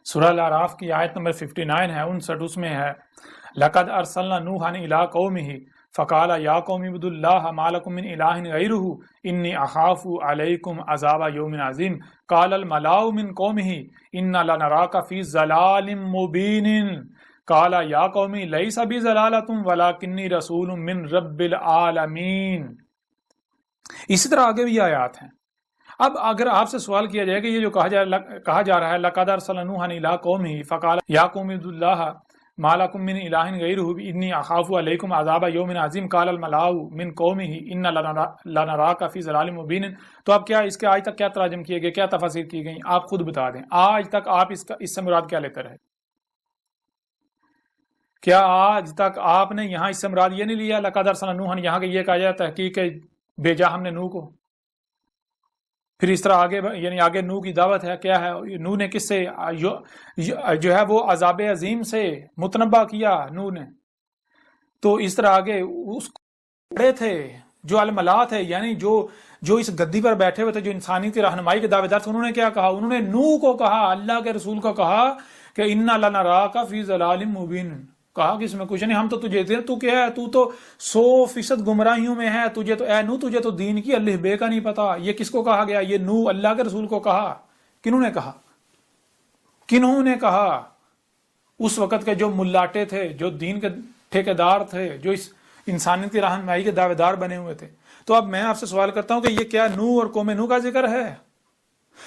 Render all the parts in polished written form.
سورہ الاعراف کی آیت نمبر 59 ہے 59، اس میں ہے لقد ارسلنا نوحا الی قومہ فقال یا قوم اعبدوا اللہ ما لکم من الہ غیرہ انی اخاف علیکم عذاب یوم عظیم قال الملأ من قومہ انا لنراک فی ضلال مبین قال یا قوم لیس بی ضلالۃ ولکنی رسول من رب العالمین۔ اسی طرح آگے بھی آیات ہیں۔ اب اگر آپ سے سوال کیا جائے کہ یہ جو کہا جا رہا ہے لقد ارسلنا نوحا الی قومہ فقال یا قوم اعبدوا اللہ ما لکم من الہ غیرہ انی اخاف علیکم عذاب یوم عظیم قال الملأ من قومہ انا لنراک فی ضلال مبین، تو اب کیا اس کے آج تک کیا تراجم کیے گئے، کیا تفاسیر کی گئیں، آپ خود بتا دیں۔ آج تک آپ اس سے مراد کیا لیتے رہے؟ کیا آج تک آپ نے یہاں اس سے مراد یہ نہیں لیا لقد ارسلنا نوحا، یہاں کہ یہ کہا جاتا ہے تحقیق بھیجا ہم نے نوح کو؟ پھر اس طرح آگے یعنی آگے نوح کی دعوت ہے، کیا ہے نوح نے کس سے جو ہے وہ عذاب عظیم سے متنبع کیا نوح نے، تو اس طرح آگے اس بڑے تھے جو الملا تھے، یعنی جو اس گدی پر بیٹھے ہوئے تھے، جو انسانی کی رہنمائی کے دعوے دار تھے، انہوں نے کیا کہا؟ انہوں نے نوح کو کہا، اللہ کے رسول کو کہا کہ انا لنراک فی ضلال مبین، کہا کہ اس میں کچھ نہیں، ہم تو تجھے دے، تو کیا ہے، تو 100% گمراہیوں میں ہے، تجھے تو اے نوح تجھے تو دین کی الف بے کا نہیں پتا۔ یہ کس کو کہا گیا؟ یہ نوح اللہ کے رسول کو کہا۔ کنہوں نے کہا؟ کنہوں نے کہا؟ اس وقت کے جو ملاٹے تھے، جو دین کے ٹھیکیدار تھے، جو اس انسانیت کی رہنمائی کے دعوے دار بنے ہوئے تھے۔ تو اب میں آپ سے سوال کرتا ہوں کہ یہ کیا نوح اور قوم نوح کا ذکر ہے؟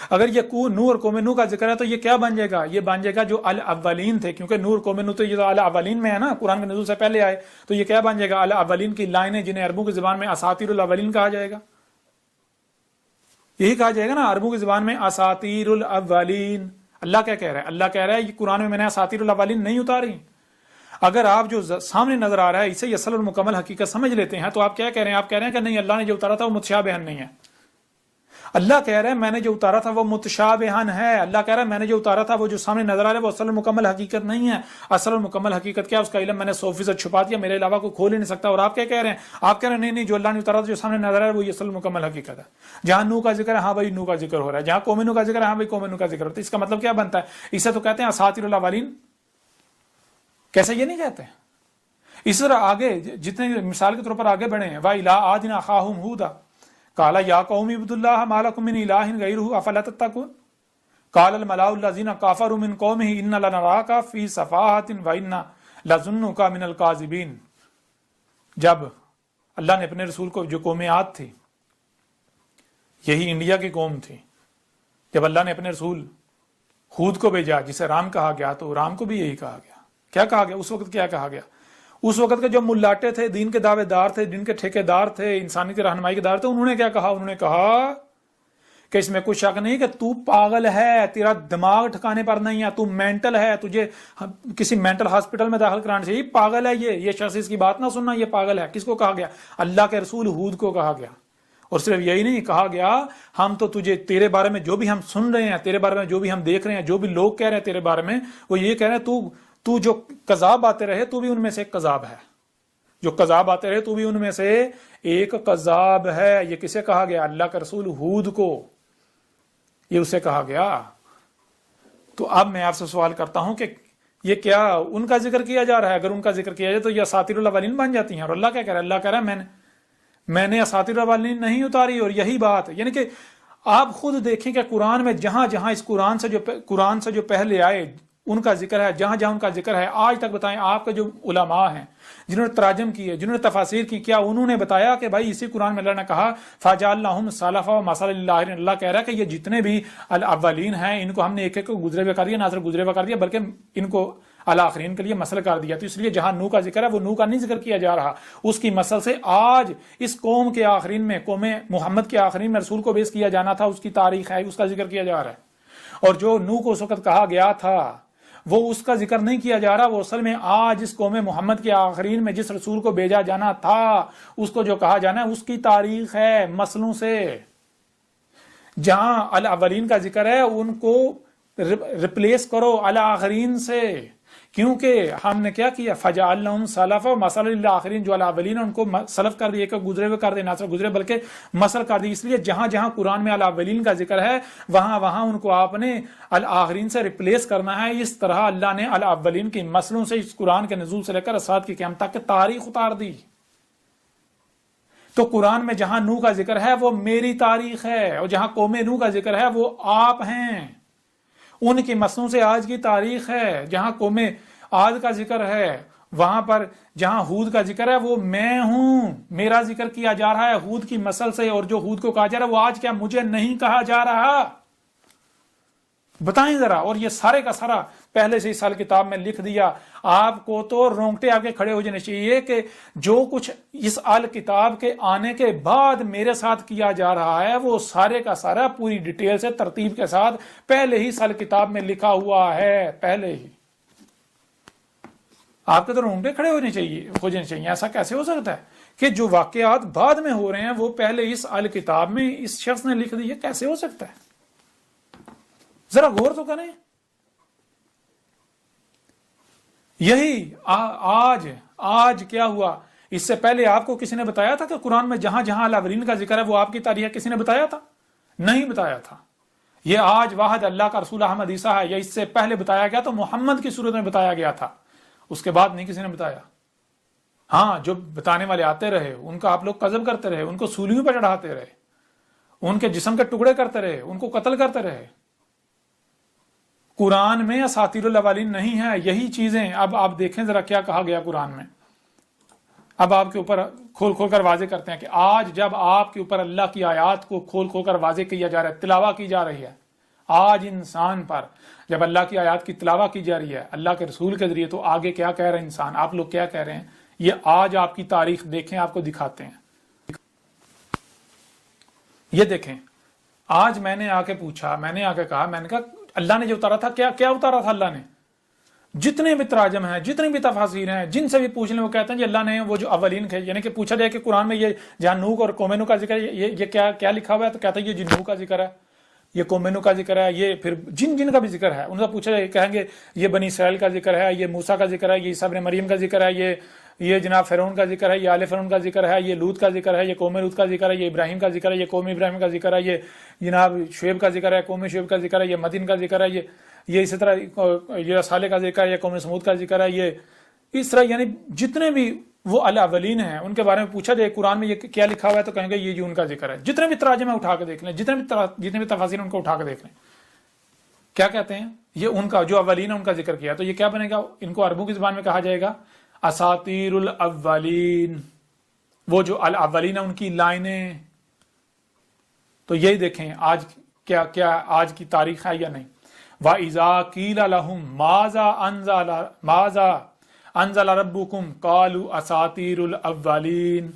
اگر یہ نوح اور قوم نوح کا ذکر ہے تو یہ کیا بن جائے گا؟ یہ بن جائے گا جو الاولین تھے، کیونکہ نوح اور قوم نوح تو یہ الاولین میں ہے نا، قرآن کے نزول سے پہلے آئے، تو یہ کیا بن جائے گا؟ الاولین کی لائنیں، جنہیں عربوں کی زبان میں اساطیر الاولین کہا جائے گا۔ یہی کہا جائے گا نا عربوں کی زبان میں اساطیر الاولین۔ اللہ کیا کہہ رہا ہے؟ اللہ کہہ رہا ہے یہ قرآن میں نے اساطیر الاولین نہیں اتاری۔ اگر آپ جو سامنے نظر آ رہا ہے اسے یہ اصل اور مکمل حقیقت سمجھ لیتے ہیں تو آپ کیا کہہ رہے ہیں؟ آپ کہہ رہے ہیں کہ نہیں، اللہ نے جو اتارا تھا وہ متشابہن نہیں ہے۔ اللہ کہہ رہا ہے میں نے جو اتارا تھا وہ متشابہن ہے۔ اللہ کہہ رہا ہے میں نے جو اتارا تھا وہ جو سامنے نظر آ رہا ہے وہ اصل اور مکمل حقیقت نہیں ہے۔ اصل اور مکمل حقیقت کیا؟ اس کا علم میں نے 100% چھپا دیا، میرے علاوہ کوئی کھول ہی نہیں سکتا۔ اور آپ کیا کہہ رہے ہیں؟ آپ کہہ رہے ہیں نہیں جو اللہ نے اتارا تھا جو سامنے نظر آ رہا ہے وہ یہ اصل اور مکمل حقیقت ہے۔ جہاں نوح کا ذکر ہے ہاں بھائی نوح کا ذکر ہو رہا ہے، جہاں قوم نوح کا ذکر ہے ہاں بھائی قوم نوح کا ذکر ہوتا ہے۔ اس کا مطلب کیا بنتا ہے؟ اسے تو کہتے ہیں اساطیر الاولین، کیسے یہ نہیں کہتے؟ اس طرح آگے جتنے مثال کے طور پر آگے بڑھے ہیں، وَإِلَىٰ عَادٍ أَخَاهُمْ هُودًا قَالَ يَا قَوْمِ اعْبُدُوا اللَّهَ مَا لَكُم مِّنْ إِلَٰهٍ غَيْرُهُ أَفَلَا تَتَّقُونَ قَالَ الْمَلَأُ الَّذِينَ كَفَرُوا مِنْ قَوْمِهِ إِنَّا لَنَرَاكَ فِي سَفَاهَةٍ وَإِنَّا لَظُنُّكَ مِنَ الْكَاذِبِينَ۔ جب اللہ نے اپنے رسول کو، جو قوم عاد تھی، یہی انڈیا کی قوم تھی، جب اللہ نے اپنے رسول ہود کو بھیجا جسے رام کہا گیا، تو رام کو بھی یہی کہا گیا۔ کیا کہا گیا اس وقت؟ کیا کہا گیا اس وقت کے جو ملاٹے تھے، دین کے دعوے دار تھے، دین کے ٹھیکیدار تھے، انسانی کی رہنمائی کے دار تھے، انہوں نے کیا کہا؟ انہوں نے کہا کہ اس میں کوئی شک نہیں کہ تو پاگل ہے، تیرا دماغ ٹھکانے پر نہیں ہے، تو مینٹل ہے، تجھے کسی مینٹل ہاسپٹل میں داخل کرانا چاہیے، پاگل ہے یہ شخص، اس کی بات نہ سننا، یہ پاگل ہے۔ کس کو کہا گیا؟ اللہ کے رسول ہود کو کہا گیا۔ اور صرف یہی نہیں کہا گیا، ہم تو تجھے تیرے بارے میں جو بھی ہم سن رہے ہیں، تیرے بارے میں جو بھی ہم دیکھ رہے ہیں، جو بھی لوگ کہہ رہے ہیں تیرے بارے میں، وہ یہ کہہ رہے ہیں تو جو کذاب آتے رہے تو بھی ان میں سے ایک کذاب ہے، جو کذاب آتے رہے تو بھی ان میں سے ایک کذاب ہے۔ یہ کسے کہا گیا؟ اللہ کا رسول ہود کو، یہ اسے کہا گیا۔ تو اب میں آپ سے سوال کرتا ہوں کہ یہ کیا ان کا ذکر کیا جا رہا ہے؟ اگر ان کا ذکر کیا جائے تو یہ اساطیر الاولین بن جاتی ہیں۔ اور اللہ کیا کہہ رہا ہے؟ اللہ کہہ رہا ہے میں نے اساطیر الاولین نہیں اتاری۔ اور یہی بات، یعنی کہ آپ خود دیکھیں کہ قرآن میں جہاں جہاں اس قرآن سے جو پہلے آئے ان کا ذکر ہے، جہاں جہاں ان کا ذکر ہے، آج تک بتائیں آپ کے جو علماء ہیں جنہوں نے تراجم کیے، جنہوں نے تفاسیر کی، کیا انہوں نے بتایا کہ بھائی اسی قرآن میں اللہ نے کہا فَجَعَلْنَاهُمْ سَلَفًا وَمَثَلًا لِلْآخِرِينَ؟ اللہ کہہ رہا ہے کہ یہ جتنے بھی الاولین ہیں ان کو ہم نے ایک ایک کو گزرے ہوئے کر دیا، نہ صرف گزرے ہوئے کر دیا بلکہ ان کو الاخرین کے لیے مثل کر دیا۔ تو اس لیے جہاں نوح کا ذکر ہے وہ نوح کا نہیں ذکر کیا جا رہا، اس کی مثل سے آج اس قوم کے آخرین میں، قوم محمد کے آخرین میں رسول کو بیس کیا جانا تھا، اس کی تاریخ ہے، اس کا ذکر کیا جا رہا ہے۔ اور جو نوح کو اس وقت کہا گیا تھا وہ اس کا ذکر نہیں کیا جا رہا، وہ اصل میں آج اس قوم محمد کے آخرین میں جس رسول کو بھیجا جانا تھا اس کو جو کہا جانا ہے اس کی تاریخ ہے، مسلوں سے۔ جہاں الاولین کا ذکر ہے ان کو ریپلیس کرو الاخرین سے، کیونکہ ہم نے کیا کیا، فجعلناہم سلفا ومثلا للآخرین، جو الاولین ان کو سلف کر دیا، کہ گزرے ہوئے کر دیا، نہ صرف گزرے بلکہ مثل کر دی. اس لیے جہاں جہاں قرآن میں الاولین کا ذکر ہے وہاں وہاں ان کو آپ نے الآخرین سے ریپلیس کرنا ہے. اس طرح اللہ نے الاولین کی مثلوں سے اس قرآن کے نزول سے لے کر اسات کی قیامت تک تاریخ اتار دی. تو قرآن میں جہاں نوح کا ذکر ہے وہ میری تاریخ ہے، اور جہاں قوم نوح کا ذکر ہے وہ آپ ہیں، ان کی مثلوں سے آج کی تاریخ ہے. جہاں قوم عاد کا ذکر ہے وہاں پر جہاں ہود کا ذکر ہے وہ میں ہوں، میرا ذکر کیا جا رہا ہے ہود کی مثل سے، اور جو ہود کو کہا جا رہا ہے وہ آج کیا مجھے نہیں کہا جا رہا، بتائیں ذرا. اور یہ سارے کا سارا پہلے سے اس سال کتاب میں لکھ دیا. آپ کو تو رونگٹے آپ کے کھڑے ہو جانے چاہیے کہ جو کچھ اس ال کتاب کے آنے کے بعد میرے ساتھ کیا جا رہا ہے وہ سارے کا سارا پوری ڈیٹیل سے ترتیب کے ساتھ پہلے ہی سال کتاب میں لکھا ہوا ہے. پہلے ہی آپ کے تو رونگٹے کھڑے ہو جانے چاہیے. ایسا کیسے ہو سکتا ہے کہ جو واقعات بعد میں ہو رہے ہیں وہ پہلے اس ال کتاب میں اس شخص نے لکھ دی ہے؟ کیسے ہو سکتا ہے؟ ذرا غور تو کریں. یہی آج کیا ہوا، اس سے پہلے آپ کو کسی نے بتایا تھا کہ قرآن میں جہاں جہاں الاولین کا ذکر ہے وہ آپ کی تاریخ ہے؟ کسی نے بتایا تھا؟ نہیں بتایا تھا. یہ آج واحد اللہ کا رسول احمد عیسیٰ ہے. یہ اس سے پہلے بتایا گیا تو محمد کی صورت میں بتایا گیا تھا، اس کے بعد نہیں کسی نے بتایا. ہاں جو بتانے والے آتے رہے ان کا آپ لوگ قذف کرتے رہے، ان کو سولیوں پر چڑھاتے رہے، ان کے جسم کے ٹکڑے کرتے رہے، ان کو قتل کرتے رہے. قرآن میں اساطیر الاولین نہیں ہے یہی چیزیں. اب آپ دیکھیں ذرا کیا کہا گیا قرآن میں. اب آپ کے اوپر کھول کھول کر واضح کرتے ہیں کہ آج جب آپ کے اوپر اللہ کی آیات کو کھول کھول کر واضح کیا جا رہا ہے، تلاوہ کی جا رہی ہے، آج انسان پر جب اللہ کی آیات کی تلاوہ کی جا رہی ہے اللہ کے رسول کے ذریعے، تو آگے کیا کہہ رہے ہیں انسان، آپ لوگ کیا کہہ رہے ہیں. یہ آج آپ کی تاریخ دیکھیں، آپ کو دکھاتے ہیں. یہ دیکھیں، آج میں نے آ کے پوچھا، میں نے آ کے کہا، میں نے کہا اللہ نے جو اتارا تھا کیا اتارا تھا اللہ نے؟ جتنے بھی تراجم ہیں، جتنی بھی تفاسیر ہیں، جن سے بھی پوچھ لیں وہ کہتے ہیں جی اللہ نے وہ جو اولین تھے، یعنی کہ پوچھا جائے کہ قرآن میں یہ جہاں نوح اور قوم نوح کا ذکر ہے یہ کیا لکھا ہوا ہے، تو کہتا ہے یہ جی نوح کا ذکر ہے، یہ قوم نوح کا ذکر ہے، یہ پھر جن کا بھی ذکر ہے ان سے پوچھا جائے کہیں گے یہ بنی اسرائیل کا ذکر ہے، یہ موسیٰ کا ذکر ہے، یہ عیسیٰ ابن مریم کا ذکر ہے، یہ جناب فرعون کا ذکر ہے، یہ آل فرعون کا ذکر ہے، یہ لوط کا ذکر ہے، یہ قوم لوط کا ذکر ہے، یہ ابراہیم کا ذکر ہے، یہ قوم ابراہیم کا ذکر ہے، یہ جناب شعیب کا ذکر ہے، قوم شعیب کا ذکر ہے، یہ مدین کا ذکر ہے، یہ اسی طرح یہ صالح کا ذکر ہے، یہ قوم سمود کا ذکر ہے. یہ اس طرح یعنی جتنے بھی وہ الاولین ہیں ان کے بارے میں پوچھا جائے قرآن میں یہ کیا لکھا ہوا ہے تو کہیں گے یہ ان کا ذکر ہے. جتنے بھی تراجم اٹھا کے دیکھ لیں، جتنے بھی تفاسیر ان کو اٹھا کے دیکھ لیں، کیا کہتے ہیں یہ ان کا جو اولین ہے ان کا ذکر کیا. تو یہ کیا بنے گا؟ ان کو عربوں کی زبان میں کہا جائے گا اساطیر الاولین، وہ جو الاولین ہے ان کی لائنیں. تو یہی دیکھیں آج کیا آج کی تاریخ ہے یا نہیں. وَإِذَا قِيلَ لَهُمْ مَاذَا أَنزَلَ رَبُّكُمْ قَالُوا أَسَاطِيرُ الْأَوَّلِينَ.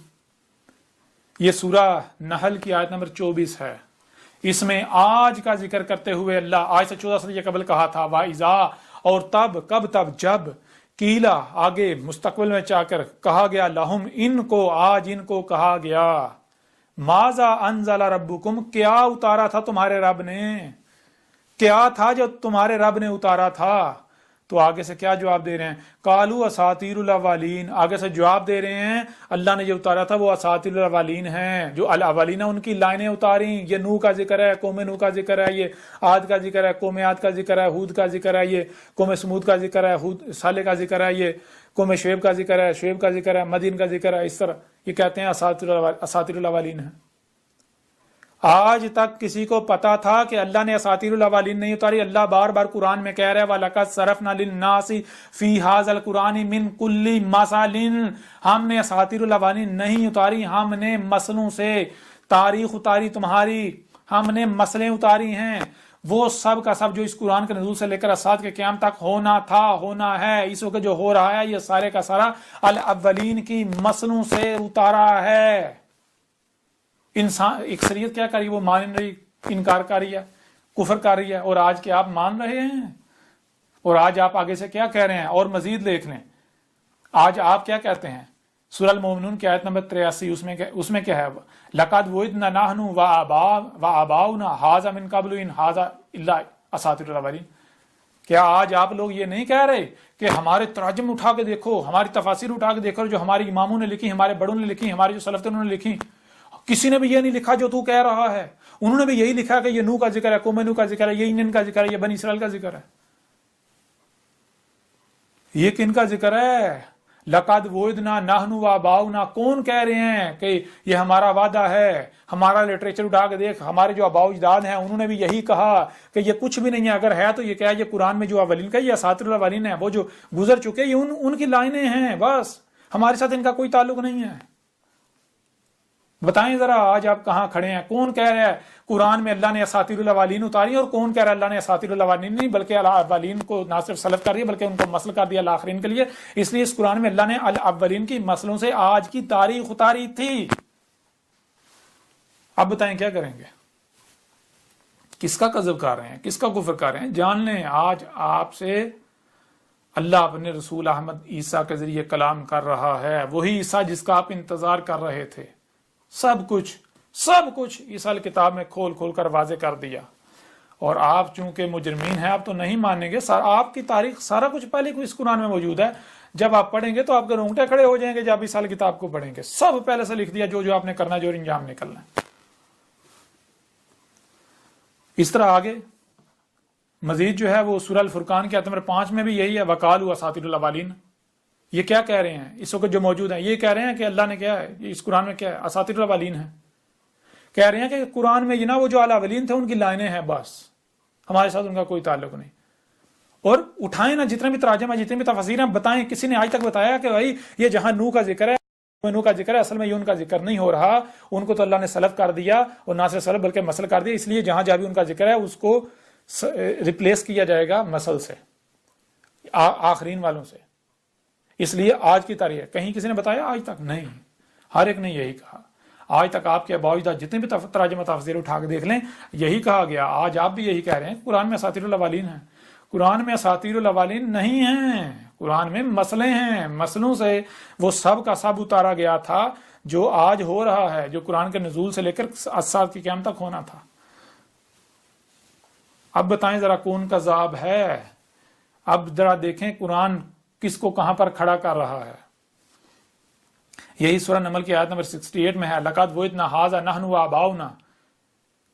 یہ سورہ نحل کی آیت نمبر 24 ہے. اس میں آج کا ذکر کرتے ہوئے اللہ آج سے 14 صدی قبل کہا تھا وَإِذَا، اور تب جب قیلا آگے مستقبل میں چاہ کر کہا گیا لہم ان کو، آج ان کو کہا گیا ماذا انزل ربکم، کیا اتارا تھا تمہارے رب نے، کیا تھا جو تمہارے رب نے اتارا تھا. تو آگے سے کیا جواب دے رہے ہیں؟ قالوا اساطیر الاولین. آگے سے جواب دے رہے ہیں اللہ نے جو اتارا تھا وہ اساطیر الاولین ہیں، جو الاولین ان کی لائنیں اتاری. یہ نوح کا ذکر ہے، قوم نوح کا ذکر ہے، یہ عاد کا ذکر ہے، قوم عاد کا ذکر ہے، ہود کا ذکر ہے، یہ قوم سمود کا ذکر ہے، صالح کا ذکر ہے، یہ قوم شعیب کا ذکر ہے، شعیب کا ذکر ہے، مدین کا ذکر ہے. اس طرح یہ کہتے ہیں اساطیر الاولین ہیں. آج تک کسی کو پتا تھا کہ اللہ نے اساطیر الاولین نہیں اتاری؟ اللہ بار بار قرآن میں کہہ رہا ہے وَلَقَدْ صَرَفْنَا لِلنَّاسِ فِي هَذَا الْقُرْآنِ مِنْ كُلِّ مَثَلٍ. ہم نے اساطیر الاولین نہیں اتاری، ہم نے مثلوں سے تاریخ اتاری تمہاری، ہم نے مثلیں اتاری ہیں. وہ سب کا سب جو اس قرآن کے نزول سے لے کر اسات کے قیام تک ہونا تھا، ہونا ہے، اس وقت جو ہو رہا ہے یہ سارے کا سارا الاولین کی مثلوں سے اتارا ہے. انسان اکثریت کیا کر رہی ہے؟ وہ مان رہی، انکار کر رہی ہے، کفر کر رہی ہے. اور آج کے آپ مان رہے ہیں، اور آج آپ آگے سے کیا کہہ رہے ہیں؟ اور مزید دیکھ لیں آج آپ کیا کہتے ہیں. سورہ المومنون کی آیت نمبر 83 اس میں کیا ہے؟ لَقَدْ وُعِدْنَا نَحْنُ وَآبَاؤُنَا هَٰذَا مِن قَبْلُ إِنْ هَٰذَا إِلَّا أَسَاطِيرُ الْأَوَّلِينَ. کیا آج آپ لوگ یہ نہیں کہہ رہے کہ ہمارے تراجم اٹھا کے دیکھو، ہماری تفاسیر اٹھا کے دیکھو، جو ہمارے اماموں نے لکھی، ہمارے بڑوں نے لکھی، ہمارے جو سلف تھے انہوں نے لکھی، کسی نے بھی یہ نہیں لکھا جو تو کہہ رہا ہے. انہوں نے بھی یہی لکھا کہ یہ نوح کا ذکر ہے، قوم نوح کا ذکر ہے، یہ انجن کا ذکر ہے، یہ بنی اسرائیل کا ذکر ہے. یہ کن کا ذکر ہے؟ لقد وعدنا نحن وآباؤنا. کون کہہ رہے ہیں کہ یہ ہمارا وعدہ ہے؟ ہمارا لٹریچر اٹھا کے دیکھ، ہمارے جو آباء و اجداد ہیں انہوں نے بھی یہی کہا کہ یہ کچھ بھی نہیں ہے. اگر ہے تو یہ کیا ہے؟ یہ قرآن میں جو اولین کا، یہ اساطیر الاولین ہے، وہ جو گزر چکے، یہ ان کی لائنیں ہیں، بس ہمارے ساتھ ان کا کوئی تعلق نہیں ہے. بتائیں ذرا آج آپ کہاں کھڑے ہیں؟ کون کہہ رہا ہے قرآن میں اللہ نے اساطیر الاولین اتاری، اور کون کہہ رہا ہے اللہ نے اساطیر الاولین نہیں بلکہ الاولین کو نہ صرف سلف کر دیا بلکہ ان کو مسل کر دیا الآخرین کے لیے. اس لیے اس قرآن میں اللہ نے الاولین کی مسلوں سے آج کی تاریخ اتاری تھی. اب بتائیں کیا کریں گے؟ کس کا کذب کر رہے ہیں، کس کا کفر کر رہے ہیں؟ جان لیں آج آپ سے اللہ اپنے رسول احمد عیسیٰ کے ذریعے کلام کر رہا ہے، وہی عیسیٰ جس کا آپ انتظار کر رہے تھے. سب کچھ عیسیٰ کتاب میں کھول کھول کر واضح کر دیا. اور آپ چونکہ مجرمین ہیں، آپ تو نہیں مانیں گے. آپ کی تاریخ سارا کچھ پہلے کو اس قرآن میں موجود ہے. جب آپ پڑھیں گے تو آپ کے رونگٹے کھڑے ہو جائیں گے. جب عیسیٰ کتاب کو پڑھیں گے سب پہلے سے لکھ دیا، جو آپ نے کرنا، جو انجام نکلنا ہے. اس طرح آگے مزید جو ہے وہ سورہ الفرقان کے آیت نمبر 5 میں بھی یہی ہے، وقالوا اساطیر الاولین. یہ کیا کہہ رہے ہیں اس وقت جو موجود ہیں؟ یہ کہہ رہے ہیں کہ اللہ نے کیا ہے، اس قرآن میں کیا ہے؟ اساطیر الاولین ہے. کہہ رہے ہیں کہ قرآن میں یہ نا وہ جو الاولین تھے ان کی لائنیں ہیں، بس ہمارے ساتھ ان کا کوئی تعلق نہیں. اور اٹھائیں نا جتنے بھی تراجم ہیں، جتنے بھی تفاسیر ہیں، بتائیں کسی نے آج تک بتایا کہ بھائی یہ جہاں نوح کا ذکر ہے، نوح کا ذکر ہے، اصل میں یہ ان کا ذکر نہیں ہو رہا، ان کو تو اللہ نے سلف کر دیا، اور نہ صرف سلف بلکہ مسل کر دیا. اس لیے جہاں جہاں بھی ان کا ذکر ہے اس کو ریپلیس کیا جائے گا مسل سے، آخرین والوں سے. اس لیے آج کی تاریخ کہیں کسی نے بتایا؟ آج تک نہیں. ہر ایک نے یہی کہا. آج تک آپ کے باوجود جتنے بھی تراجم تفسیر اٹھا کے دیکھ لیں، یہی کہا گیا. آج آپ بھی یہی کہہ رہے ہیں قرآن میں اساطیر الاولین ہیں. قرآن میں اساطیر الاولین نہیں ہیں، قرآن میں مسئلے ہیں. مسئلوں سے وہ سب کا سب اتارا گیا تھا جو آج ہو رہا ہے، جو قرآن کے نزول سے لے کر اسات کی قیامت تک ہونا تھا. اب بتائیں ذرا کون کذاب ہے؟ اب ذرا دیکھیں قرآن کس کو کہاں پر کھڑا کر رہا ہے. یہی سورہ نمل کی آیت نمبر 68 میں ہے، لقد وعدنا ھذا نحن وآباؤنا.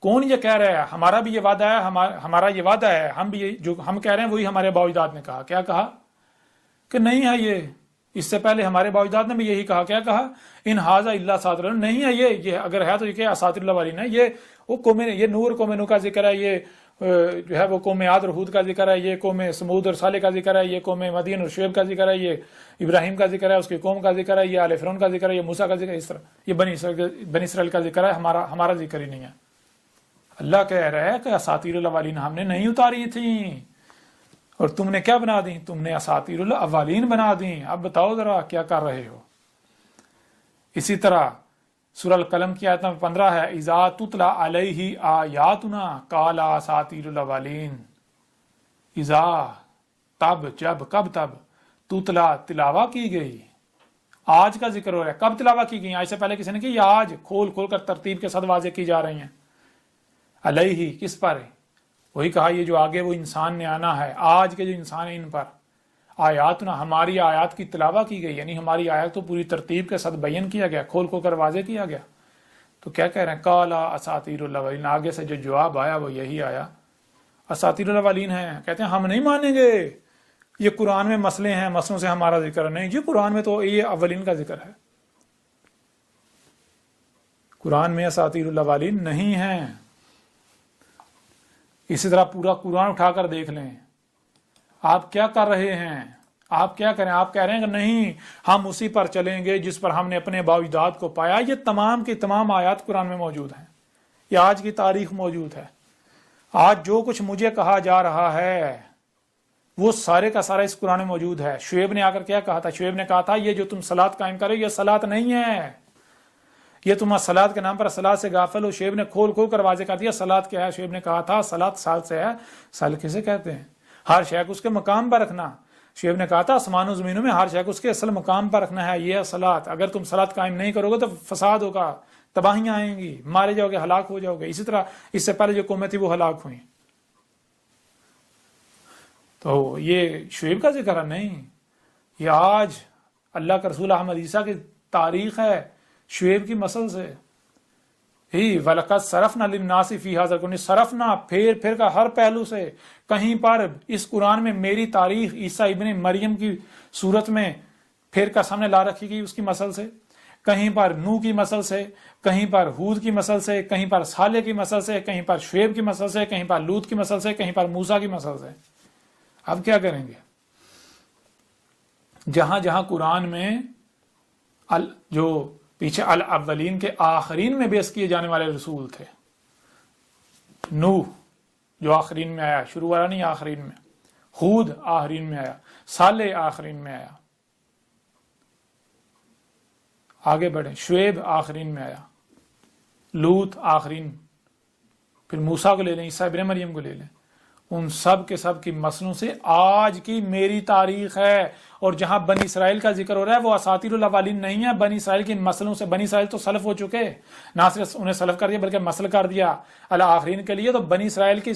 کون یہ کہہ رہا ہے ہمارا بھی یہ وعدہ ہے، ہمارا یہ وعدہ ہے، ہم بھی جو ہم کہہ رہے ہیں وہی ہمارے آباء و اجداد نے کہا. کیا کہا؟ کہ نہیں ہے یہ. اس سے پہلے ہمارے آباء و اجداد نے بھی یہی کہا. کیا کہا؟ ان ھذا الا اساطیر. نہیں ہے یہ اگر ہے تو یہ کیا اساطیر الاولین ہے. یہ وہ قوم، یہ نور قوم نوح کا ذکر ہے، یہ جو ہے وہ قوم عاد اور ہود کا ذکر ہے، یہ قوم سمود اور صالح کا ذکر ہے، یہ قوم مدین اور شعیب کا ذکر ہے، یہ ابراہیم کا ذکر ہے، اس کی قوم کا ذکر ہے، یہ آل فرعون کا ذکر ہے، یہ موسیٰ کا ذکر ہے. اس طرح یہ بنی اسرائیل کا ذکر ہے. ہمارا ذکر ہی نہیں ہے. اللہ کہہ رہا ہے کہ اساطیر الاولین ہم نے نہیں اتاری تھیں، اور تم نے کیا بنا دی؟ تم نے اساطیر الاولین بنا دی. اب بتاؤ ذرا کیا کر رہے ہو. اسی طرح سورہ القلم کی آیت نمبر 15 ہے، اذا تتلی علیہ آیاتنا قال اساطیر الاولین. اذا تب، جب، کب؟ تب تتلا تلاوہ کی گئی. آج کا ذکر ہو رہا ہے. کب تلاوہ کی گئی؟ آج سے پہلے کسی نے کی؟ آج کھول کھول کر ترتیب کے ساتھ واضح کی جا رہی ہیں. علیہ کس پر ہے؟ وہی کہا یہ جو آگے وہ انسان نے آنا ہے، آج کے جو انسان ہیں ان پر. آیاتنا ہماری آیات کی تلاوہ کی گئی، یعنی ہماری آیات تو پوری ترتیب کے ساتھ بیان کیا گیا، کھول کھول کر واضح کیا گیا. تو کیا کہہ رہے ہیں؟ قال اساطیر الاولین. آگے سے جو جواب آیا وہ یہی آیا، اساطیر الاولین ہیں. کہتے ہیں ہم نہیں مانیں گے، یہ قرآن میں مسئلے ہیں، مسئلوں سے ہمارا ذکر نہیں. جی قرآن میں تو یہ اولین کا ذکر ہے، قرآن میں اساطیر الاولین نہیں ہیں. اسی طرح پورا قرآن اٹھا کر دیکھ لیں. آپ کیا کر رہے ہیں؟ آپ کیا کریں؟ آپ کہہ رہے ہیں کہ نہیں ہم اسی پر چلیں گے جس پر ہم نے اپنے آباء و اجداد کو پایا. یہ تمام کی تمام آیات قرآن میں موجود ہیں، یہ آج کی تاریخ موجود ہے. آج جو کچھ مجھے کہا جا رہا ہے وہ سارے کا سارا اس قرآن میں موجود ہے. شعیب نے آ کر کیا کہا تھا؟ شعیب نے کہا تھا یہ جو تم صلاۃ قائم کرو یہ صلاۃ نہیں ہے، یہ تم صلاۃ کے نام پر صلاۃ سے غافل ہو. شعیب نے کھول کھول کر واضح کر دیا صلاۃ کیا ہے. شعیب نے کہا تھا صلاۃ سال سے ہے. سال کسے کہتے ہیں؟ ہر شے کو اس کے مقام پر رکھنا. شعیب نے کہا تھا آسمان و زمینوں میں ہر شے کو اس کے اصل مقام پر رکھنا ہے، یہ ہے صلاۃ. اگر تم صلاۃ قائم نہیں کرو گے تو فساد ہوگا، تباہیاں آئیں گی، مارے جاؤ گے، ہلاک ہو جاؤ گے. اسی طرح اس سے پہلے جو قومیں تھی وہ ہلاک ہوئیں. تو یہ شعیب کا ذکر ہے نہیں، یہ آج اللہ کے رسول احمد عیسیٰ کی تاریخ ہے شعیب کی نسل سے ہی۔ وَلَقَدْ صَرَفْنَا لِلنَّاسِ فِي هَذَا الْقُرْآنِ، صرفنا پھر کا ہر پہلو سے، کہیں پر اس قرآن میں میری تاریخ عیسیٰ ابن مریم کی صورت میں پھر کا سامنے لا رکھی گئی اس کی نسل سے، کہیں پر نو کی نسل سے، کہیں پر ہود کی نسل سے، کہیں پر صالح کی نسل سے، کہیں پر شعیب کی نسل سے، کہیں پر لوط کی نسل سے، کہیں پر موسیٰ کی نسل سے۔ اب کیا کریں گے؟ جہاں جہاں قرآن میں جو پیچھے الاولین کے آخرین میں بیس کیے جانے والے رسول تھے، نوح جو آخرین میں آیا، شروع والا نہیں آخرین میں، ہود آخرین میں آیا، صالح آخرین میں آیا، آگے بڑھیں، شعیب آخرین میں آیا، لوط آخرین، پھر موسیٰ کو لے لیں، عیسیٰ ابن مریم کو لے لیں، ان سب کے سب کی نسلوں سے آج کی میری تاریخ ہے۔ اور جہاں بنی اسرائیل کا ذکر ہو رہا ہے وہ اساطیر الاولین نہیں ہے، بنی اسرائیل کی نسلوں سے، بنی اسرائیل تو سلف ہو چکے، نہ صرف انہیں سلف کر دیا بلکہ مسل کر دیا الآخرین کے لیے۔ تو بنی اسرائیل کی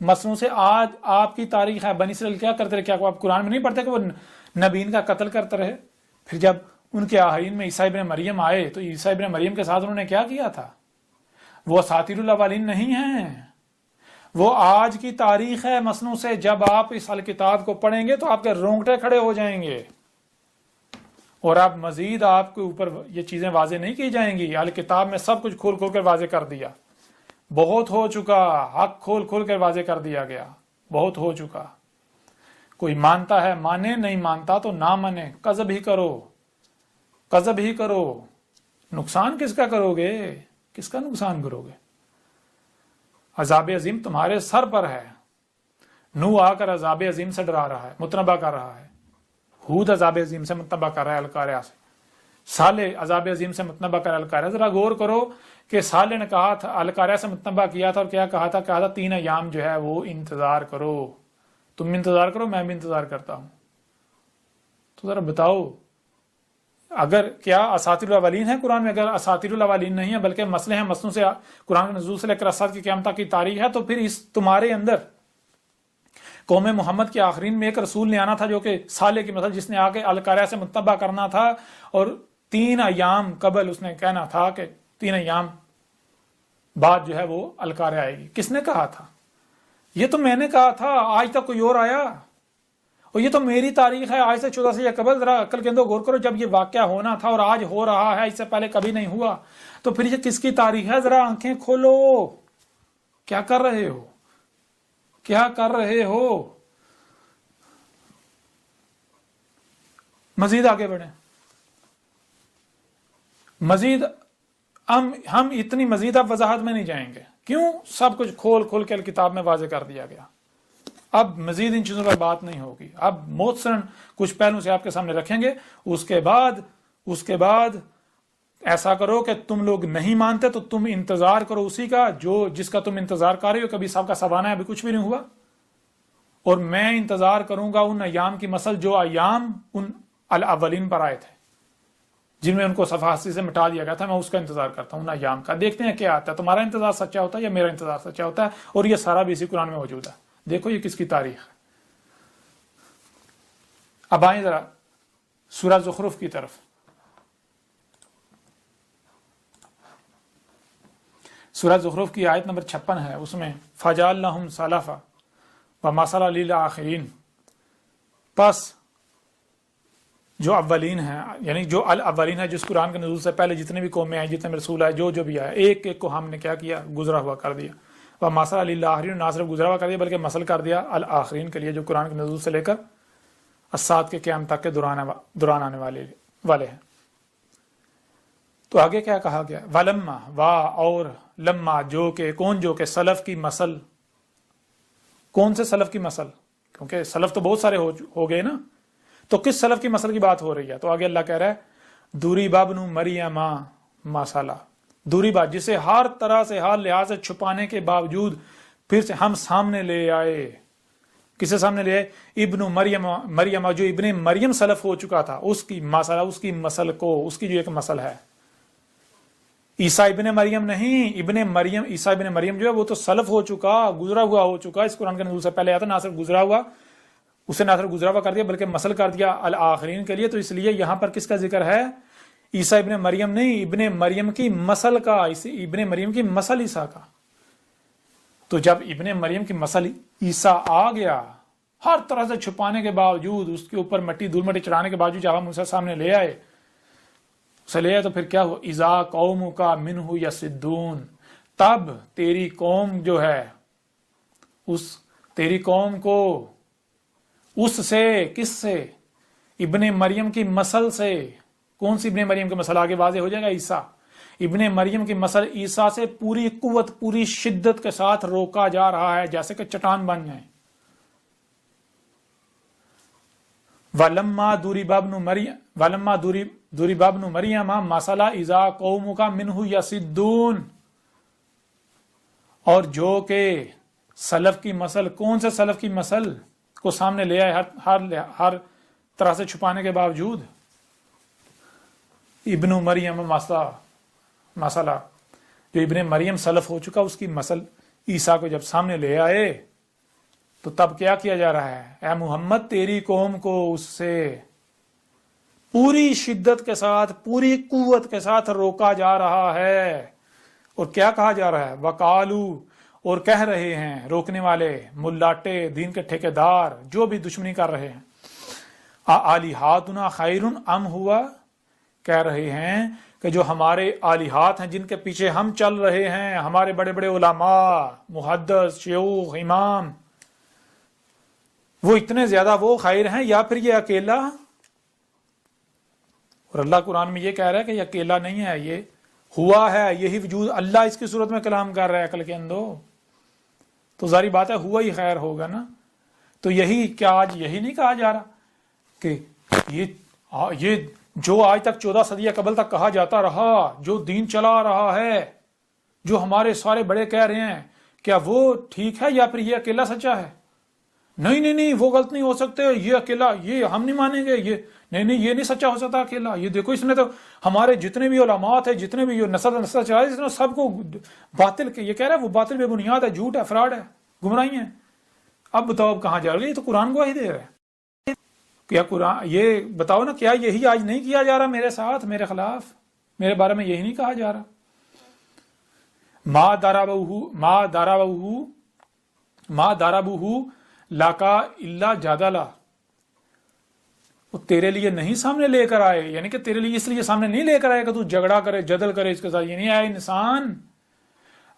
نسلوں سے آج آپ کی تاریخ ہے۔ بنی اسرائیل کیا کرتے رہے؟ کیا آپ قرآن میں نہیں پڑھتے کہ وہ نبیین کا قتل کرتے رہے؟ پھر جب ان کے آخرین میں عیسیٰ ابن مریم آئے تو عیسیٰ ابن مریم کے ساتھ انہوں نے کیا کیا تھا؟ وہ اساطیر الاولین نہیں ہیں، وہ آج کی تاریخ ہے مسنوں سے۔ جب آپ اس الکتاب کو پڑھیں گے تو آپ کے رونگٹے کھڑے ہو جائیں گے، اور آپ مزید آپ کے اوپر یہ چیزیں واضح نہیں کی جائیں گی۔ الکتاب میں سب کچھ کھول کھول کر واضح کر دیا، بہت ہو چکا، حق کھول کھول کر واضح کر دیا گیا، بہت ہو چکا۔ کوئی مانتا ہے مانے، نہیں مانتا تو نہ مانے، کذب ہی کرو، کذب ہی کرو۔ نقصان کس کا کرو گے؟ کس کا نقصان کرو گے؟ عذاب عظیم تمہارے سر پر ہے۔ نوح آ کر عذاب عظیم سے ڈرا رہا ہے، متنبہ کر رہا ہے، ہود عذاب عظیم سے متنبہ کر رہا ہے القاریہ سے، صالح عذاب عظیم سے متنبہ کر رہا ہے القاریہ۔ ذرا غور کرو کہ صالح نے کہا تھا، القاریہ سے متنبہ کیا تھا اور کیا کہا تھا؟ کہا تھا 3 ایام جو ہے وہ انتظار کرو، تم انتظار کرو، میں بھی انتظار کرتا ہوں۔ تو ذرا بتاؤ، اگر کیا اساطیر الاولین ہے قرآن میں؟ اگر اساطیر الاولین نہیں ہے بلکہ مسئلے ہیں مسلوں سے، قرآن کے نزول سے لے کر اسات کی قیامت کی تاریخ ہے، تو پھر اس تمہارے اندر قوم محمد کے آخرین میں ایک رسول نے آنا تھا جو کہ صالح کی مثل، جس نے آ کے القاریہ سے متنبہ کرنا تھا، اور 3 ایام قبل اس نے کہنا تھا کہ 3 ایام بعد جو ہے وہ القاریہ آئے گی۔ کس نے کہا تھا؟ یہ تو میں نے کہا تھا، آج تک کوئی اور آیا؟ اور یہ تو میری تاریخ ہے آج سے 1400 سال قبل۔ ذرا عقل کے اندر غور کرو، جب یہ واقعہ ہونا تھا اور آج ہو رہا ہے، اس سے پہلے کبھی نہیں ہوا، تو پھر یہ کس کی تاریخ ہے؟ ذرا آنکھیں کھولو، کیا کر رہے ہو؟ کیا کر رہے ہو؟ مزید آگے بڑھیں، مزید ہم اتنی مزید اب وضاحت میں نہیں جائیں گے، کیوں؟ سب کچھ کھول کھول کے کتاب میں واضح کر دیا گیا۔ اب مزید ان چیزوں پر بات نہیں ہوگی، اب مختصراً کچھ پہلو سے آپ کے سامنے رکھیں گے۔ اس کے بعد ایسا کرو کہ تم لوگ نہیں مانتے تو تم انتظار کرو اسی کا جس کا تم انتظار کر رہے ہو۔ کبھی سب کا سوانہ ہے، ابھی کچھ بھی نہیں ہوا، اور میں انتظار کروں گا ان ایام کی مثل جو ایام ان الاولین پر آئے تھے، جن میں ان کو صفحاتی سے مٹا دیا گیا تھا۔ میں اس کا انتظار کرتا ہوں ان ایام کا۔ دیکھتے ہیں کیا آتا ہے، تمہارا انتظار سچا ہوتا ہے یا میرا انتظار سچا ہوتا ہے، اور یہ سارا بھی اسی قرآن میں موجود ہے۔ دیکھو یہ کس کی تاریخ ہے۔ اب آئیں ذرا سورہ زخرف کی طرف۔ سورہ زخرف کی آیت نمبر 56 ہے، اس میں فَجَعَلْنَاهُمْ سَلَفًا وَمَثَلًا لِلْآخِرِينَ، پس جو اولین ہیں، یعنی جو الاولین ہے، جس قرآن کے نزول سے پہلے جتنے بھی قومیں آئیں، جتنے بھی رسول آئے، جو بھی آئے، ایک ایک کو ہم نے کیا کیا؟ گزرا ہوا کر دیا۔ وَمَثَلًا لِلْآخِرِينَ، نہ صرف گزرا ہوا کر دیا بلکہ مثل کر دیا الآخرین کے لیے، جو قرآن کے نزول سے لے کر الساعت کے قیام تک کے دوران آنے والے ہیں۔ تو آگے کیا کہا گیا؟ وَلَمَّا، اور لما، جو کہ کون، جو کہ سلف کی مثل۔ کون سے سلف کی مثل؟ کیونکہ سلف تو بہت سارے ہو گئے نا، تو کس سلف کی مثل کی بات ہو رہی ہے؟ تو آگے اللہ کہہ رہا ہے ضُرِبَ ابْنُ مَرْیَمَ مَثَلًا، ضُرِبَ، جسے ہر طرح سے، ہر لحاظ سے چھپانے کے باوجود پھر سے ہم سامنے لے آئے۔ کسے سامنے لے آئے؟ ابن مریم، جو ابن مریم سلف ہو چکا تھا، اس کی مثل، اس کی مثل کو، اس کی جو ایک مثل ہے۔ عیسیٰ ابن مریم نہیں، ابن مریم، عیسیٰ ابن مریم جو ہے وہ تو سلف ہو چکا، گزرا ہوا ہو چکا، اس قرآن کے نزول سے پہلے آتا، نہ صرف گزرا ہوا اسے نہ صرف گزرا ہوا کر دیا بلکہ مثل کر دیا الآخرین کے لیے. تو اس لیے یہاں پر کس کا ذکر ہے؟ عیسیٰ ابن مریم نہیں، ابن مریم کی مثل کا، ابن مریم کی مثل عیسیٰ کا. تو جب ابن مریم کی مثل عیسیٰ آ گیا، ہر طرح سے چھپانے کے باوجود، اس کے اوپر مٹی دھول مٹی چڑھانے کے باوجود جب ہم اسے سامنے لے آئے، اسے لے آئے تو پھر کیا ہوا؟ اذا قومک منہ یصدون، تب تیری قوم جو ہے، تیری قوم کو اس سے، کس سے؟ ابن مریم کی مثل سے. کون سی ابن مریم کی مثل؟ آگے واضح ہو جائے گا. عیسیٰ ابن مریم کی مثل عیسیٰ سے پوری قوت، پوری شدت کے ساتھ روکا جا رہا ہے، جیسے کہ چٹان بن جائیں. وَلَمَّا ضُرِبَ ابْنُ مَرْيَمَ مَثَلًا إِذَا قَوْمُكَ مِنْهُ يَصِدُّونَ. اور جو کہ سلف کی مثل، کون سے سلف کی مثل کو سامنے لے آئے ہر طرح سے چھپانے کے باوجود؟ ابن مریم مسئلہ جو ابن مریم سلف ہو چکا، اس کی مثل عیسیٰ کو جب سامنے لے آئے تو تب کیا کیا جا رہا ہے؟ اے محمد تیری قوم کو اس سے پوری شدت کے ساتھ، پوری قوت کے ساتھ روکا جا رہا ہے. اور کیا کہا جا رہا ہے؟ وقالو، اور کہہ رہے ہیں روکنے والے، ملاٹے، دین کے ٹھیکیدار جو بھی دشمنی کر رہے ہیں، آلہاتنا خیر ام ہوا، کہہ رہے ہیں کہ جو ہمارے آلہات ہیں، جن کے پیچھے ہم چل رہے ہیں، ہمارے بڑے بڑے علماء، محدث، شیوخ، امام، وہ اتنے زیادہ وہ خیر ہیں یا پھر یہ اکیلا؟ اور اللہ قرآن میں یہ کہہ رہا ہے کہ یہ اکیلا نہیں ہے، یہ ہوا ہے، یہی وجود. اللہ اس کی صورت میں کلام کر رہا ہے عقل کے اندو، تو ظاہری بات ہے ہوا ہی خیر ہوگا نا. تو یہی کیا آج یہی نہیں کہا جا رہا کہ یہ جو آج تک 14 صدیہ قبل تک کہا جاتا رہا، جو دین چلا رہا ہے، جو ہمارے سارے بڑے کہہ رہے ہیں، کیا وہ ٹھیک ہے یا پھر یہ اکیلا سچا ہے؟ نہیں وہ غلط نہیں ہو سکتے، یہ اکیلا، یہ ہم نہیں مانیں گے، یہ نہیں یہ نہیں سچا ہو سکتا اکیلا. یہ دیکھو اس نے تو ہمارے جتنے بھی علماء تھے، جتنے بھی نسل چلائے، اس نے سب کو باطل کے، یہ کہہ رہا ہے وہ باطل بے بنیاد ہے، جھوٹ ہے، فراڈ ہے، گمراہی ہے. اب بتاؤ اب کہاں جا رہا ہے؟ یہ تو قرآن گواہی دے رہا ہے. کیا قرآن، یہ بتاؤ نا، کیا یہی آج نہیں کیا جا رہا میرے ساتھ، میرے خلاف، میرے بارے میں یہی نہیں کہا جا رہا؟ ما ضربوہ لکا الا جدلا، وہ تیرے لیے نہیں سامنے لے کر آئے، یعنی کہ تیرے لیے اس لیے سامنے نہیں لے کر آئے کہ تو جھگڑا کرے، جدل کرے اس کے ساتھ. یہ نہیں آئے انسان.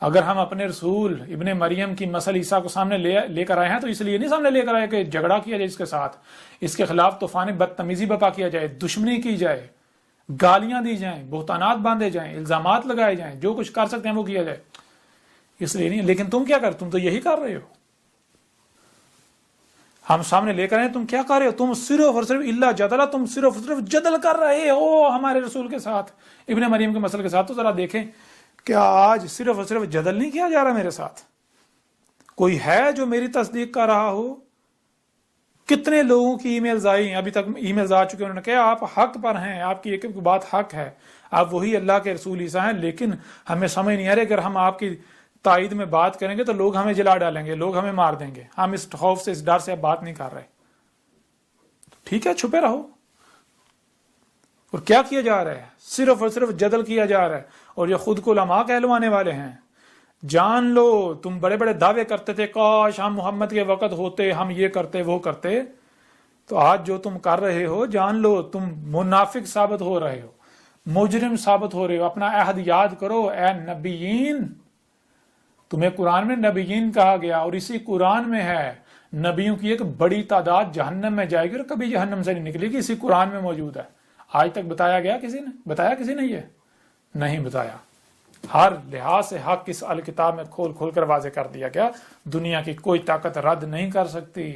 اگر ہم اپنے رسول ابن مریم کی مثل عیسیٰ کو سامنے لے کر آئے ہیں تو اس لیے نہیں سامنے لے کر آئے کہ جھگڑا کیا جائے اس کے ساتھ، اس کے خلاف طوفان بدتمیزی بپا کیا جائے، دشمنی کی جائے، گالیاں دی جائیں، بہتانات باندھے جائیں، الزامات لگائے جائیں، جو کچھ کر سکتے ہیں وہ کیا جائے، اس لیے نہیں. لیکن تم کیا کر، تم تو یہی کر رہے ہو. ہم سامنے لے کر آئے، تم کیا کر رہے ہو؟ تم صرف اور صرف الا جدلا، تم صرف اور صرف جدل کر رہے ہو ہمارے رسول کے ساتھ، ابن مریم کے مسئلے کے ساتھ. تو ذرا دیکھیں کیا آج صرف اور صرف جدل نہیں کیا جا رہا میرے ساتھ؟ کوئی ہے جو میری تصدیق کر رہا ہو؟ کتنے لوگوں کی ای میلز آئی، ابھی تک ای میلز آ چکے، انہوں نے کہا آپ حق پر ہیں، آپ کی ایک ایک بات حق ہے، آپ وہی اللہ کے رسول عیسیٰ ہیں، لیکن ہمیں سمجھ نہیں آ رہی، اگر ہم آپ کی تائید میں بات کریں گے تو لوگ ہمیں جلا ڈالیں گے، لوگ ہمیں مار دیں گے، ہم اس خوف سے، اس ڈر سے اب بات نہیں کر رہے. ٹھیک ہے، چھپے رہو. اور کیا کیا جا رہا ہے؟ صرف اور صرف جدل کیا جا رہا ہے. اور یہ خود کو علماء کہلوانے والے ہیں. جان لو تم بڑے بڑے دعوے کرتے تھے، کاش ہم محمد کے وقت ہوتے، ہم یہ کرتے وہ کرتے. تو آج جو تم کر رہے ہو، جان لو تم منافق ثابت ہو رہے ہو، مجرم ثابت ہو رہے ہو. اپنا عہد یاد کرو اے نبیین. تمہیں قرآن میں نبیین کہا گیا، اور اسی قرآن میں ہے نبیوں کی ایک بڑی تعداد جہنم میں جائے گی اور کبھی جہنم سے نہیں نکلے گی. اسی قرآن میں موجود ہے. آج تک بتایا گیا کسی نے؟ بتایا کسی نے؟ یہ نہیں بتایا. ہر لحاظ سے حق اس الکتاب میں کھول کھول کر واضح کر دیا گیا. دنیا کی کوئی طاقت رد نہیں کر سکتی،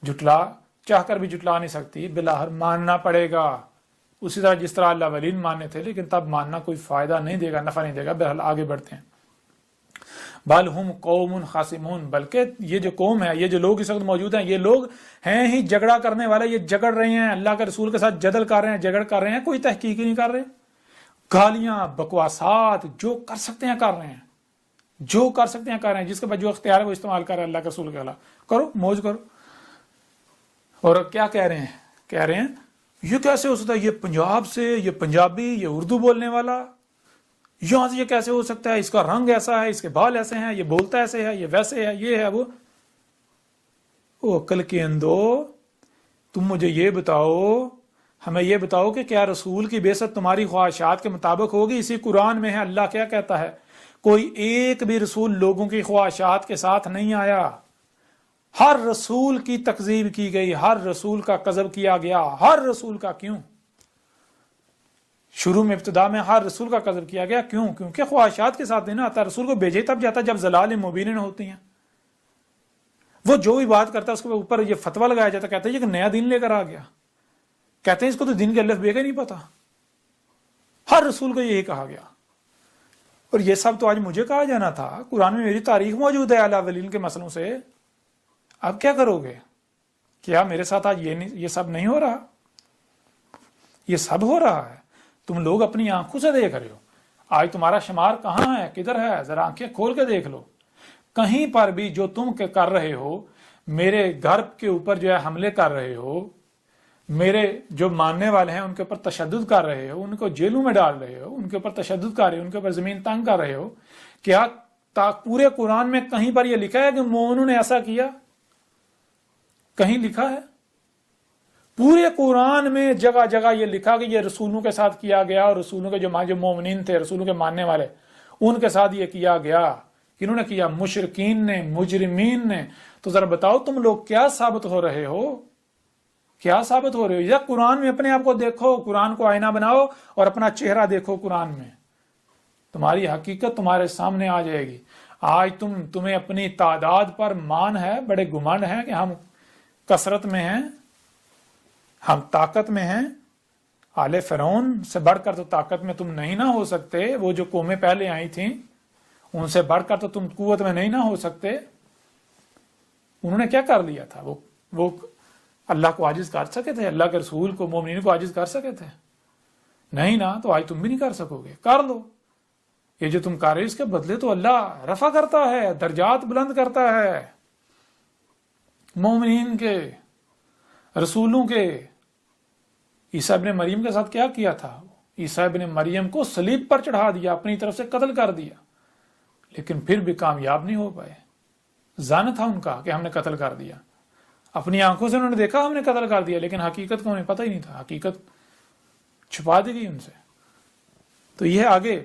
چاہ کر بھی جٹلا نہیں سکتی، بلاخر ماننا پڑے گا. اسی طرح جس طرح اللہ ولین ماننے تھے، لیکن تب ماننا کوئی فائدہ نہیں دے گا، نفع نہیں دے گا. بہرحال آگے بڑھتے ہیں. بل ہم قوم خاصمون، بلکہ یہ جو قوم ہے، یہ جو لوگ اس وقت موجود ہیں، یہ لوگ ہیں ہی جھگڑا کرنے والے. یہ جھگڑ رہے ہیں، اللہ کے رسول کے ساتھ جدل کر رہے ہیں، جھگڑ کر رہے ہیں، کوئی تحقیق ہی نہیں کر رہے. گالیاں، بکواسات، جو کر سکتے ہیں کر رہے ہیں، جو کر سکتے ہیں کر رہے ہیں. جس کے بعد جو اختیار ہے وہ استعمال کر رہے ہیں اللہ کے رسول کے خلاف. کرو، موج کرو. اور کیا کہہ رہے ہیں یہ کیسے ہو سکتا ہے، یہ پنجاب سے، یہ پنجابی، یہ اردو بولنے والا، یہاں سے یہ کیسے ہو سکتا ہے، اس کا رنگ ایسا ہے، اس کے بال ایسے ہیں، یہ بولتا ایسے ہے، یہ ویسے ہے، یہ ہے وہ۔ عقل کے اندو، تم مجھے یہ بتاؤ، ہمیں یہ بتاؤ کہ کیا رسول کی بعثت تمہاری خواہشات کے مطابق ہوگی؟ اسی قرآن میں ہے، اللہ کیا کہتا ہے، کوئی ایک بھی رسول لوگوں کی خواہشات کے ساتھ نہیں آیا، ہر رسول کی تکذیب کی گئی، ہر رسول کا کذب کیا گیا، ہر رسول کا۔ کیوں؟ شروع میں ابتدا میں ہر رسول کا کذب کیا گیا، کیوں؟ کیونکہ خواہشات کے ساتھ نہیں آتا، رسول کو بھیجے تب جاتا جب ضلال مبین ہوتی ہیں۔ وہ جو بھی بات کرتا ہے اس کے اوپر یہ فتویٰ لگایا جاتا، کہتا ہے یہ نیا دین لے کر آ گیا، کہتے ہیں اس کو تو دین کے الف بے کا نہیں پتا۔ ہر رسول کو یہی کہا گیا، اور یہ سب تو آج مجھے کہا جانا تھا، قرآن میں میری تاریخ موجود ہے اعلی اولین کے مسئلوں سے۔ اب کیا کرو گے؟ کیا میرے ساتھ آج یہ سب نہیں ہو رہا؟ یہ سب ہو رہا ہے، تم لوگ اپنی آنکھوں سے دیکھ رہے ہو۔ آج تمہارا شمار کہاں ہے، کدھر ہے؟ ذرا آنکھیں کھول کے دیکھ لو۔ کہیں پر بھی جو تم کر رہے ہو، میرے گھر کے اوپر جو ہے حملے کر رہے ہو، میرے جو ماننے والے ہیں ان کے اوپر تشدد کر رہے ہو، ان کو جیلوں میں ڈال رہے ہو، ان کے اوپر تشدد کر رہے ہو، ان کے اوپر زمین تنگ کر رہے ہو، کیا پورے قرآن میں کہیں پر یہ لکھا ہے کہ مومنوں نے ایسا کیا؟ کہیں لکھا ہے؟ پورے قرآن میں جگہ جگہ یہ لکھا کہ یہ رسولوں کے ساتھ کیا گیا، اور رسولوں کے جو مومنین تھے، رسولوں کے ماننے والے، ان کے ساتھ یہ کیا گیا۔ کنہوں نے کیا؟ مشرکین نے، مجرمین نے۔ تو ذرا بتاؤ تم لوگ کیا ثابت ہو رہے ہو؟ کیا ثابت ہو رہے ہو؟ یا قرآن میں اپنے آپ کو دیکھو، قرآن کو آئینہ بناؤ اور اپنا چہرہ دیکھو قرآن میں، تمہاری حقیقت تمہارے سامنے آ جائے گی۔ آج تمہیں اپنی تعداد پر مان ہے، بڑے گمنڈ ہیں کہ ہم کثرت میں ہیں، ہم طاقت میں ہیں۔ آل فرعون سے بڑھ کر تو طاقت میں تم نہیں نہ ہو سکتے، وہ جو قومیں پہلے آئی تھیں ان سے بڑھ کر تو تم قوت میں نہیں نہ ہو سکتے۔ انہوں نے کیا کر لیا تھا؟ وہ اللہ کو عاجز کر سکے تھے؟ اللہ کے رسول کو، مومنین کو عاجز کر سکے تھے؟ نہیں نا، تو آج تم بھی نہیں کر سکو گے۔ کر لو، یہ جو تم کر رہے اس کے بدلے تو اللہ رفع کرتا ہے، درجات بلند کرتا ہے مومنین کے، رسولوں کے۔ عیسیٰ ابن مریم کے ساتھ کیا کیا تھا؟ عیسیٰ ابن مریم کو صلیب پر چڑھا دیا، اپنی طرف سے قتل کر دیا، لیکن پھر بھی کامیاب نہیں ہو پائے۔ ظن تھا ان کا کہ ہم نے قتل کر دیا، اپنی آنکھوں سے انہوں نے دیکھا ہم نے قتل کر دیا، لیکن حقیقت کو انہیں پتہ ہی نہیں تھا، حقیقت چھپا دی گئی ان سے۔ تو یہ آگے،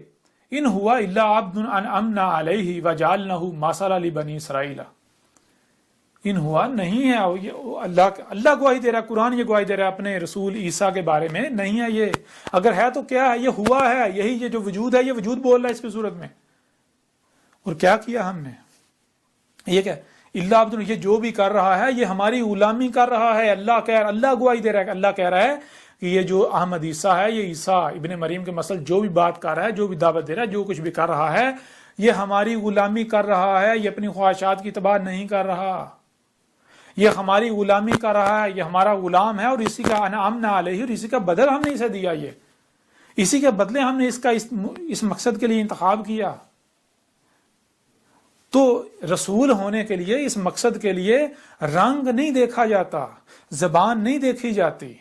ان ہوا الا عبد انعمنا علیہ وجعلنہ مثلا لبنی اسرائیل۔ ان ہوا نہیں ہے، اللہ گواہی دے رہا ہے، قرآن یہ گواہی دے رہا ہے اپنے رسول عیسیٰ کے بارے میں، نہیں ہے یہ۔ اگر ہے تو کیا ہے؟ یہ ہوا ہے، یہی یہ جو وجود ہے، یہ وجود بول رہا ہے اس کی صورت میں۔ اور کیا کیا ہم نے؟ یہ کیا اللہ عبد، یہ جو بھی کر رہا ہے یہ ہماری غلامی کر رہا ہے۔ اللہ گواہی دے رہا ہے، اللہ کہہ رہا ہے کہ یہ جو احمد عیسیٰ ہے، یہ عیسیٰ ابن مریم کے مسئلہ جو بھی بات کر رہا ہے، جو بھی دعوت دے رہا ہے، جو کچھ بھی کر رہا ہے، یہ ہماری غلامی کر رہا ہے، یہ اپنی خواہشات کی اتباع نہیں کر رہا، یہ ہماری غلامی کر رہا ہے، یہ ہمارا غلام ہے، اور اسی کا انعمنا علیہ، اور اسی کا بدل ہم نے اسے دیا، یہ اسی کے بدلے ہم نے اس مقصد کے لیے انتخاب کیا۔ تو رسول ہونے کے لیے، اس مقصد کے لیے رنگ نہیں دیکھا جاتا، زبان نہیں دیکھی جاتی،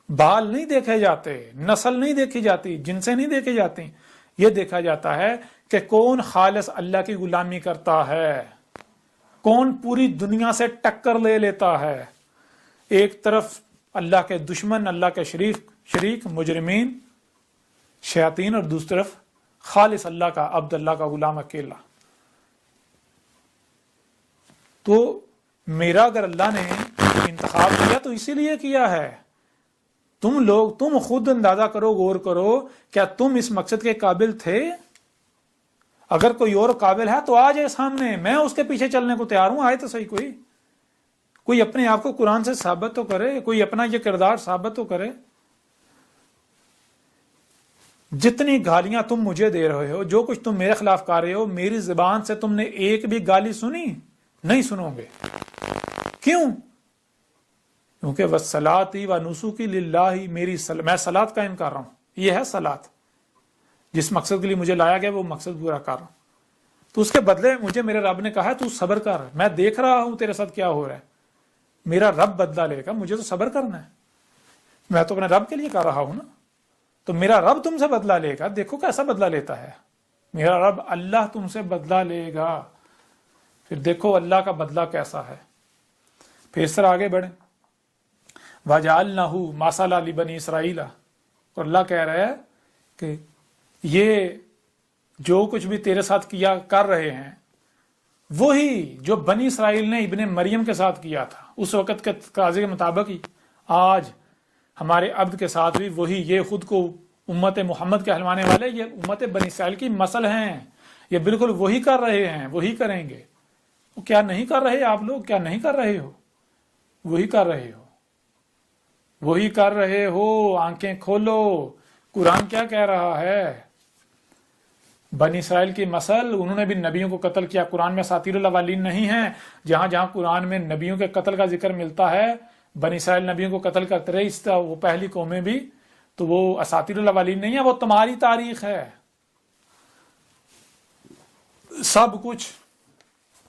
بال نہیں دیکھے جاتے، نسل نہیں دیکھی جاتی، جنسیں نہیں دیکھی جاتی، یہ دیکھا جاتا ہے کہ کون خالص اللہ کی غلامی کرتا ہے، کون پوری دنیا سے ٹکر لے لیتا ہے۔ ایک طرف اللہ کے دشمن، اللہ کے شریک مجرمین شیاطین، اور دوسری طرف خالص اللہ کا عبد، اللہ کا غلام اکیلا۔ تو میرا اگر اللہ نے انتخاب کیا تو اسی لیے کیا ہے۔ تم خود اندازہ کرو، غور کرو، کیا تم اس مقصد کے قابل تھے؟ اگر کوئی اور قابل ہے تو آ جائے سامنے، میں اس کے پیچھے چلنے کو تیار ہوں، آئے تو صحیح، کوئی اپنے آپ کو قرآن سے ثابت تو کرے، کوئی اپنا یہ کردار ثابت تو کرے۔ جتنی گالیاں تم مجھے دے رہے ہو، جو کچھ تم میرے خلاف کر رہے ہو، میری زبان سے تم نے ایک بھی گالی سنی؟ نہیں سنو گے۔ کیوں؟ کیونکہ وَالصَّلَاةِ وَنُسُكِ لِلَّهِ، میں صلاۃ قائم کر رہا ہوں، یہ ہے صلاۃ، جس مقصد کے لیے مجھے لایا گیا وہ مقصد پورا کر رہا ہوں۔ تو اس کے بدلے مجھے میرے رب نے کہا ہے تو صبر کر، میں دیکھ رہا ہوں تیرے ساتھ کیا ہو رہا ہے، میرا رب بدلہ لے گا، مجھے تو صبر کرنا ہے، میں تو اپنے رب کے لیے کر رہا ہوں نا، تو میرا رب تم سے بدلہ لے گا، دیکھو کیسا بدلہ لیتا ہے میرا رب، اللہ تم سے بدلہ لے گا، پھر دیکھو اللہ کا بدلہ کیسا ہے۔ پھر اس طرح آگے بڑھیں، وَجَعَلْنَهُ مَثَلًا لِبَنِي إِسْرَائِيلَ، اور اللہ کہہ رہا ہے کہ یہ جو کچھ بھی تیرے ساتھ کیا کر رہے ہیں وہی جو بنی اسرائیل نے ابن مریم کے ساتھ کیا تھا اس وقت کے تقاضے کے مطابق ہی آج ہمارے عبد کے ساتھ بھی وہی، یہ خود کو امت محمد کہلوانے والے یہ امت بنی اسرائیل کی مثل ہیں، یہ بالکل وہی کر رہے ہیں، وہی کریں گے۔ کیا نہیں کر رہے آپ لوگ؟ کیا نہیں کر رہے ہو؟ وہی کر رہے ہو، وہی کر رہے ہو، آنکھیں کھولو۔ قرآن کیا کہہ رہا ہے؟ بنی اسرائیل کی مثل، انہوں نے بھی نبیوں کو قتل کیا۔ قرآن میں اساطیر الاولین نہیں ہیں، جہاں جہاں قرآن میں نبیوں کے قتل کا ذکر ملتا ہے، بنی اسرائیل نبیوں کو قتل کرتے رہے، اس طرح وہ پہلی قومیں بھی، تو وہ اساطیر الاولین نہیں ہے، وہ تمہاری تاریخ ہے۔ سب کچھ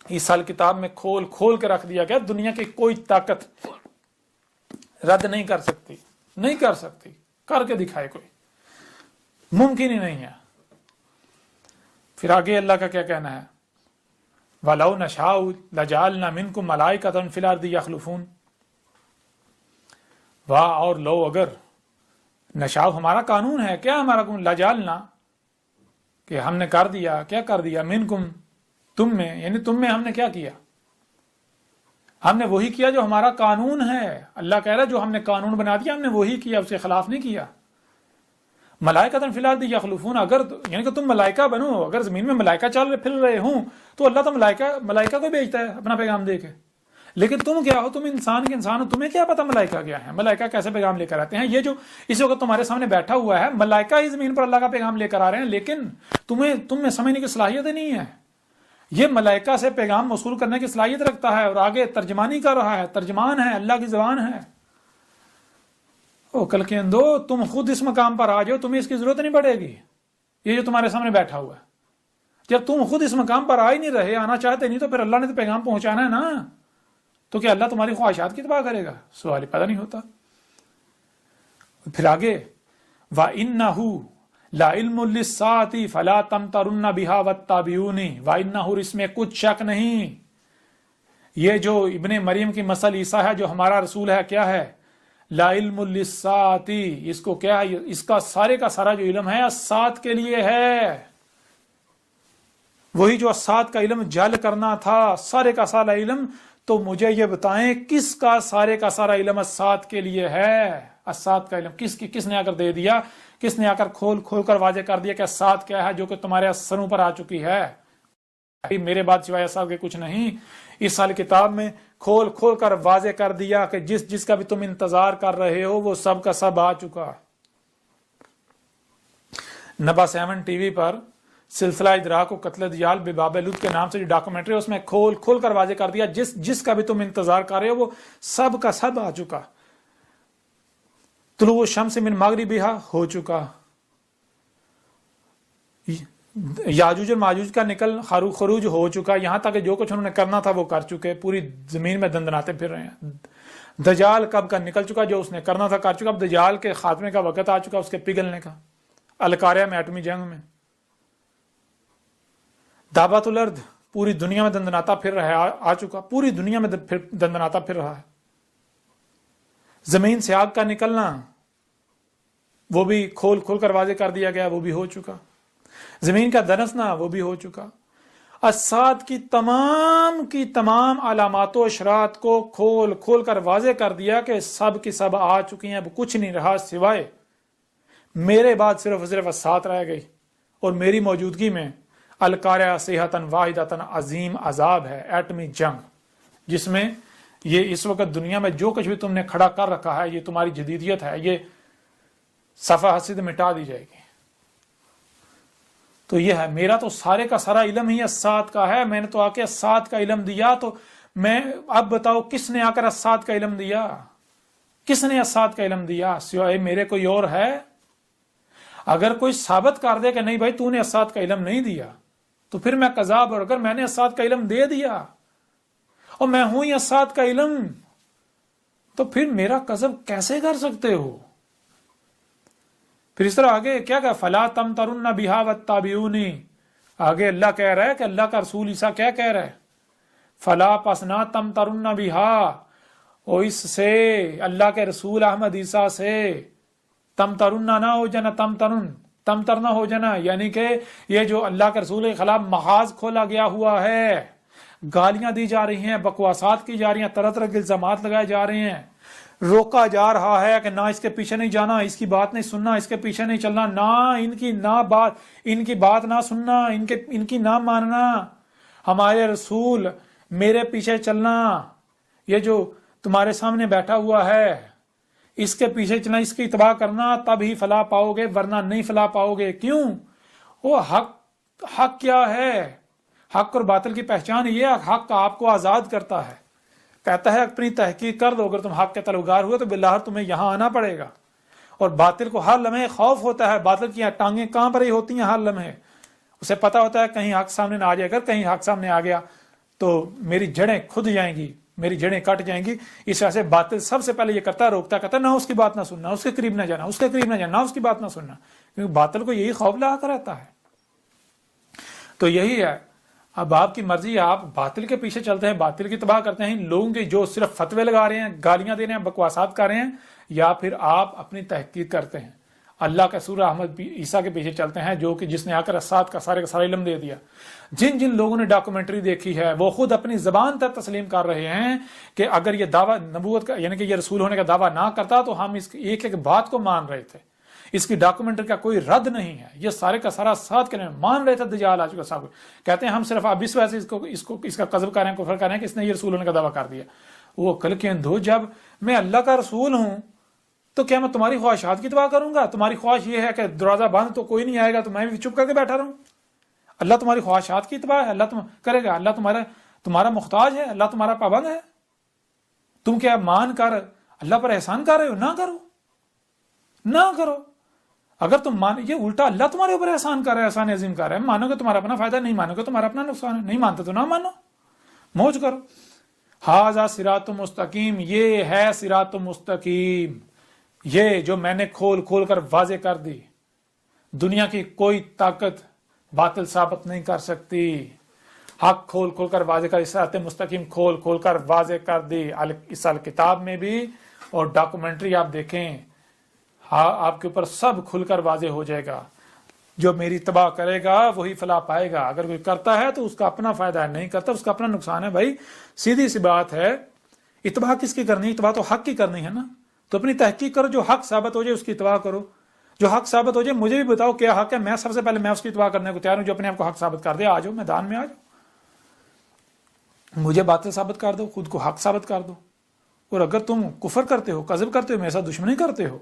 اس کتاب میں کھول کھول کے رکھ دیا گیا، دنیا کی کوئی طاقت رد نہیں کر سکتی، نہیں کر سکتی، کر کے دکھائے کوئی، ممکن ہی نہیں ہے۔ پھر آگے اللہ کا کیا کہنا ہے؟ وَلَوْ نَشَاءُ لَجَعَلْنَا مِنْكُمْ مَلَائِكَةً فِي الْأَرْضِ يَخْلُفُونَ، واہ اور لو، اگر نشاء ہمارا قانون ہے، کیا ہمارا قانون؟ لَجَعَلْنَا کہ ہم نے کر دیا، کیا کر دیا؟ مِنْكُمْ تم میں، یعنی تم میں ہم نے کیا کیا؟ ہم نے وہی کیا جو ہمارا قانون ہے۔ اللہ کہہ رہا ہے جو ہم نے قانون بنا دیا ہم نے وہی کیا، اس کے خلاف نہیں کیا۔ ملائکۃ فی الارض یخلفون، اگر یعنی کہ تم ملائکہ بنو، اگر زمین میں ملائکہ چل پھر رہے ہوں تو اللہ تو ملائکہ کو بھیجتا ہے اپنا پیغام دے کے، لیکن تم کیا ہو؟ تم انسان کے انسان ہو، تمہیں کیا پتا ملائکہ کیا ہے، ملائکہ کیسے پیغام لے کر آتے ہیں؟ یہ جو اس وقت تمہارے سامنے بیٹھا ہوا ہے ملائکہ ہی زمین پر اللہ کا پیغام لے کر آ رہے ہیں، لیکن تم میں سمجھنے کی صلاحیت ہی نہیں ہے۔ یہ ملائکہ سے پیغام موصول کرنے کی صلاحیت رکھتا ہے اور آگے ترجمانی کر رہا ہے، ترجمان ہے، اللہ کی زبان ہے۔ او کل کے اندو، تم خود اس مقام پر آ جاؤ، تمہیں اس کی ضرورت نہیں پڑے گی۔ یہ جو تمہارے سامنے بیٹھا ہوا ہے، جب تم خود اس مقام پر آ ہی نہیں رہے، آنا چاہتے نہیں، تو پھر اللہ نے تو پیغام پہنچانا ہے نا، تو کیا اللہ تمہاری خواہشات کی تباہ کرے گا؟ سوال ہی پیدا نہیں ہوتا۔ پھر آگے وَإِنَّهُ لَعِلْمٌ لِلسَّاعَةِ فَلَا تَمْتَرُنَّ بِهَا وَاتَّبِعُونِ وَإِنَّهُ، اس میں کچھ شک نہیں، یہ جو ابن مریم کی مثل عیسیٰ ہے جو ہمارا رسول ہے، کیا ہے؟ لَعِلْمٌ لِلسَّاعَةِ، اس کو کیا ہے؟ اس کا سارے کا سارا جو علم ہے الساعت کے لیے ہے، وہی جو الساعت کا علم جل کرنا تھا، سارے کا سارا علم۔ تو مجھے یہ بتائیں کس کا سارے کا سارا علم الساعت کے لیے ہے؟ الساعت کا علم کس نے آ کر دے دیا؟ کس نے آ کر کھول کھول کر واضح کر دیا کہ الساعت کیا ہے، جو کہ تمہارے سروں پر آ چکی ہے؟ میرے بعد سوائے الساعت کے کچھ نہیں، اس سال کتاب میں کھول کھول کر واضح کر دیا کہ جس کا بھی تم انتظار کر رہے ہو وہ سب کا سب آ چکا۔ نبا 7 ٹی وی پر سلسلہ ادراک و قتل دیال بباب لوط کے نام سے جو ڈاکومنٹری ہے، اس میں کھول کھول کر واضح کر دیا جس کا بھی تم انتظار کر رہے ہو وہ سب کا سب آ چکا۔ طلوع الشمس من مغربہا ہو چکا، یاجوج اور ماجوج کا نکل خروج ہو چکا، یہاں تک کہ جو کچھ انہوں نے کرنا تھا وہ کر چکے، پوری زمین میں دندناتے پھر رہے ہیں۔ دجال کب کا نکل چکا، جو اس نے کرنا تھا کر چکا، اب دجال کے خاتمے کا وقت آ چکا، اس کے پگھلنے کا، القاریہ میں ایٹمی جنگ میں۔ دابت الارض پوری دنیا میں دندناتا پھر رہا ہے، آ چکا، پوری دنیا میں دندناتا پھر رہا ہے۔ زمین سے آگ کا نکلنا وہ بھی کھول کھول کر واضح کر دیا گیا، وہ بھی ہو چکا۔ زمین کا دنسنا وہ بھی ہو چکا۔ الساعت کی تمام علامات و اشارات کو کھول کھول کر واضح کر دیا کہ سب کی سب آ چکی ہیں، اب کچھ نہیں رہا سوائے میرے بعد صرف الساعت رہ گئی، اور میری موجودگی میں القاریہ صیحۃ واحدۃ عظیم عذاب ہے، ایٹمی جنگ، جس میں یہ اس وقت دنیا میں جو کچھ بھی تم نے کھڑا کر رکھا ہے، یہ تمہاری جدیدیت ہے، یہ صفحہ حسد مٹا دی جائے گی۔ تو یہ ہے، میرا تو سارے کا سارا علم ہی الساعت کا ہے، میں نے تو آ کے الساعت کا علم دیا، تو میں اب بتاؤ کس نے آ کر الساعت کا علم دیا؟ کس نے الساعت کا علم دیا سوائے میرے؟ کوئی اور ہے؟ اگر کوئی ثابت کر دے کہ نہیں بھائی تو نے الساعت کا علم نہیں دیا تو پھر میں کذاب، اور اگر میں نے الساعت کا علم دے دیا اور میں ہوں ہی الساعت کا علم، تو پھر میرا کذب کیسے کر سکتے ہو؟ پھر اس طرح آگے کیا کہا، فلا تمترن بہا واتبعونی، آگے اللہ کہہ رہا ہے کہ اللہ کا رسول عیسیٰ کیا کہہ رہا ہے، فلا پس نہ تمترن بہا، اور اس سے اللہ کے رسول احمد عیسیٰ سے تمترن نہ ہو جانا، تمتر نہ ہو جانا، یعنی کہ یہ جو اللہ کے رسول کے خلاف محاذ کھولا گیا ہوا ہے، گالیاں دی جا رہی ہیں، بکواسات کی جا رہی ہیں، طرح طرح کے الزامات لگائے جا رہے ہیں، روکا جا رہا ہے کہ نہ اس کے پیچھے نہیں جانا، اس کی بات نہیں سننا، اس کے پیچھے نہیں چلنا، ان کی بات نہ سننا، ان کی نہ ماننا، ہمارے رسول میرے پیچھے چلنا، یہ جو تمہارے سامنے بیٹھا ہوا ہے اس کے پیچھے چلنا، اس کی اتباع کرنا، تب ہی فلاح پاؤ گے، ورنہ نہیں فلاح پاؤ گے۔ کیوں؟ وہ حق کیا ہے؟ حق اور باطل کی پہچان یہ، حق آپ کو آزاد کرتا ہے، کہتا ہے اپنی تحقیق کر دو، اگر تم حق کے طلبگار ہوئے تو باللہ تمہیں یہاں آنا پڑے گا، اور باطل کو ہر لمحے خوف ہوتا ہے، باطل کی ٹانگیں کہاں پر ہی ہوتی ہیں ہر لمحے، اسے پتا ہوتا ہے کہیں حق سامنے نہ آ جائے، اگر کہیں حق سامنے آ گیا تو میری جڑیں کھد جائیں گی، میری جڑیں کٹ جائیں گی۔ اس وجہ سے باطل سب سے پہلے یہ کرتا ہے، روکتا کہتا ہے نہ اس کی بات نہ سننا، اس کے قریب نہ جانا، اس کے قریب نہ جانا، اس کی بات نہ سننا، کیونکہ باطل کو یہی خوف لگا کر رہتا ہے۔ تو یہی ہے، اب آپ کی مرضی، آپ باطل کے پیچھے چلتے ہیں، باطل کی تباہ کرتے ہیں، لوگوں کے جو صرف فتوے لگا رہے ہیں، گالیاں دے رہے ہیں، بکواسات کر رہے ہیں، یا پھر آپ اپنی تحقیق کرتے ہیں، اللہ کے رسول احمد عیسیٰ کے پیچھے چلتے ہیں، جو کہ جس نے آ کر اسات کا سارے کا سارا علم دے دیا۔ جن لوگوں نے ڈاکومنٹری دیکھی ہے وہ خود اپنی زبان تک تسلیم کر رہے ہیں کہ اگر یہ دعویٰ نبوت کا، یعنی کہ یہ رسول ہونے کا دعویٰ نہ کرتا تو ہم اس ایک ایک بات کو مان رہے تھے، اس کی ڈاکومنٹری کا کوئی رد نہیں ہے، یہ سارے کا سارا ساتھ کے مان رہے تھے، دجال آ چکا صاحب کہتے ہیں ہم صرف اب اس وجہ سے اس کا قذف کر رہے ہیں، کفر کر رہے ہیں کہ اس نے یہ رسول ہونے کا دعویٰ کر دیا۔ وہ کل کے اندھو، جب میں اللہ کا رسول ہوں تو کیا میں تمہاری خواہشات کی اتباع کروں گا؟ تمہاری خواہش یہ ہے کہ دروازہ بند تو کوئی نہیں آئے گا تو میں بھی چپ کر کے بیٹھا رہوں؟ اللہ تمہاری خواہشات کی اتباع ہے، اللہ کرے گا؟ اللہ تمہارا محتاج ہے؟ اللہ تمہارا پابند ہے؟ تم کیا مان کر اللہ پر احسان کر رہے ہو؟ نہ کرو۔ اگر تم یہ الٹا اللہ تمہارے اوپر احسان کر رہا ہے، احسان عظیم کر رہا ہے، مانو گے تمہارا اپنا فائدہ، نہیں مانو گے تمہارا اپنا نقصان ہے، نہیں مانتے تو نہ مانو، موج کرو۔ ھذا صراط مستقیم، یہ ہے صراط مستقیم، یہ جو میں نے کھول کر واضح کر دی، دنیا کی کوئی طاقت باطل ثابت نہیں کر سکتی، حق کھول کر واضح کر، صراط مستقیم کھول کر واضح کر دی، اس کتاب میں بھی، اور ڈاکومنٹری آپ دیکھیں، آپ کے اوپر سب کھل کر واضح ہو جائے گا۔ جو میری اتباع کرے گا وہی فلاح پائے گا، اگر کوئی کرتا ہے تو اس کا اپنا فائدہ ہے، نہیں کرتا اس کا اپنا نقصان ہے۔ بھائی سیدھی سی بات ہے، اتباع کس کی کرنی؟ اتباع تو حق کی کرنی ہے نا، تو اپنی تحقیق کرو، جو حق ثابت ہو جائے اس کی اتباع کرو، جو حق ثابت ہو جائے مجھے بھی بتاؤ کیا حق ہے، میں سب سے پہلے میں اس کی اتباع کرنے کو تیار ہوں، جو اپنے آپ کو حق ثابت کر دے، آ جاؤ میدان میں، آ جاؤ، مجھے باطل ثابت کر دو، خود کو حق ثابت کر دو۔ اور اگر تم کفر کرتے ہو، کذب کرتے ہو، میرے ساتھ دشمنی کرتے ہو،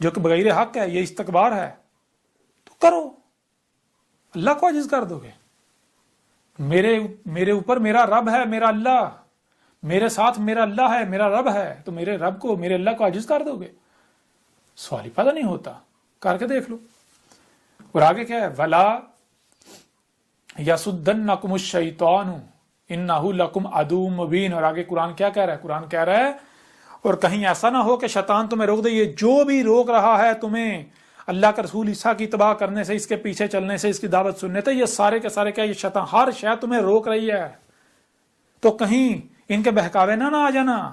جو کہ بغیر حق ہے، یہ استکبار ہے، تو کرو، اللہ کو عاجز کر دو گے۔ میرے اوپر میرا رب ہے، میرا اللہ، میرے ساتھ میرا اللہ ہے، میرا رب ہے، تو میرے رب کو، میرے اللہ کو عاجز کر دو گے؟ سوال ہی پیدا نہیں ہوتا، کر کے دیکھ لو۔ اور آگے کیا ہے، وَلَا يَصُدَّنَّكُمُ الشَّيْطَانُ إِنَّهُ لَكُمْ عَدُوٌّ مُبِينٌ۔ اور آگے قرآن کیا کہہ رہا ہے؟ قرآن کہہ رہا ہے، اور کہیں ایسا نہ ہو کہ شیطان تمہیں روک دے، یہ جو بھی روک رہا ہے تمہیں اللہ کے رسول عیسیٰ کی اتباع کرنے سے، اس کے پیچھے چلنے سے، اس کی دعوت سننے سے، یہ سارے کے سارے کیا، یہ شیطان ہر شے تمہیں روک رہی ہے، تو کہیں ان کے بہکاوے نہ آ جانا،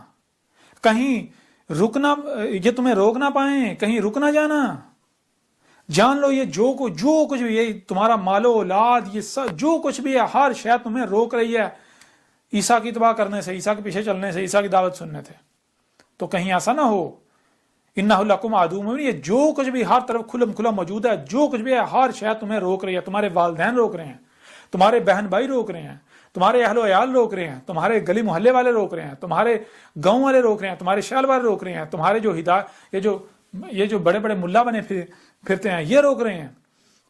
کہیں رکنا، یہ تمہیں روک نہ پائیں، کہیں رک نہ جانا۔ جان لو یہ جو کچھ بھی، یہ تمہارا مال و اولاد، یہ سب جو کچھ بھی ہے، ہر شے تمہیں روک رہی ہے عیسیٰ کی اتباع کرنے سے، عیسیٰ کے پیچھے چلنے سے، عیسیٰ کی دعوت سننے سے۔ تو کہیں ایسا نہ ہو، انہ لکم عدو مبین، یہ جو کچھ بھی ہر طرف کھلا موجود ہے، جو کچھ بھی ہے، ہر شے تمہیں روک رہی ہے، تمہارے والدین روک رہے ہیں، تمہارے بہن بھائی روک رہے ہیں، تمہارے اہل و عیال روک رہے ہیں، تمہارے گلی محلے والے روک رہے ہیں، تمہارے گاؤں والے روک رہے ہیں، تمہارے شہر والے روک رہے ہیں، تمہارے جو یہ جو بڑے بڑے ملا بنے پھرتے ہیں یہ روک رہے ہیں،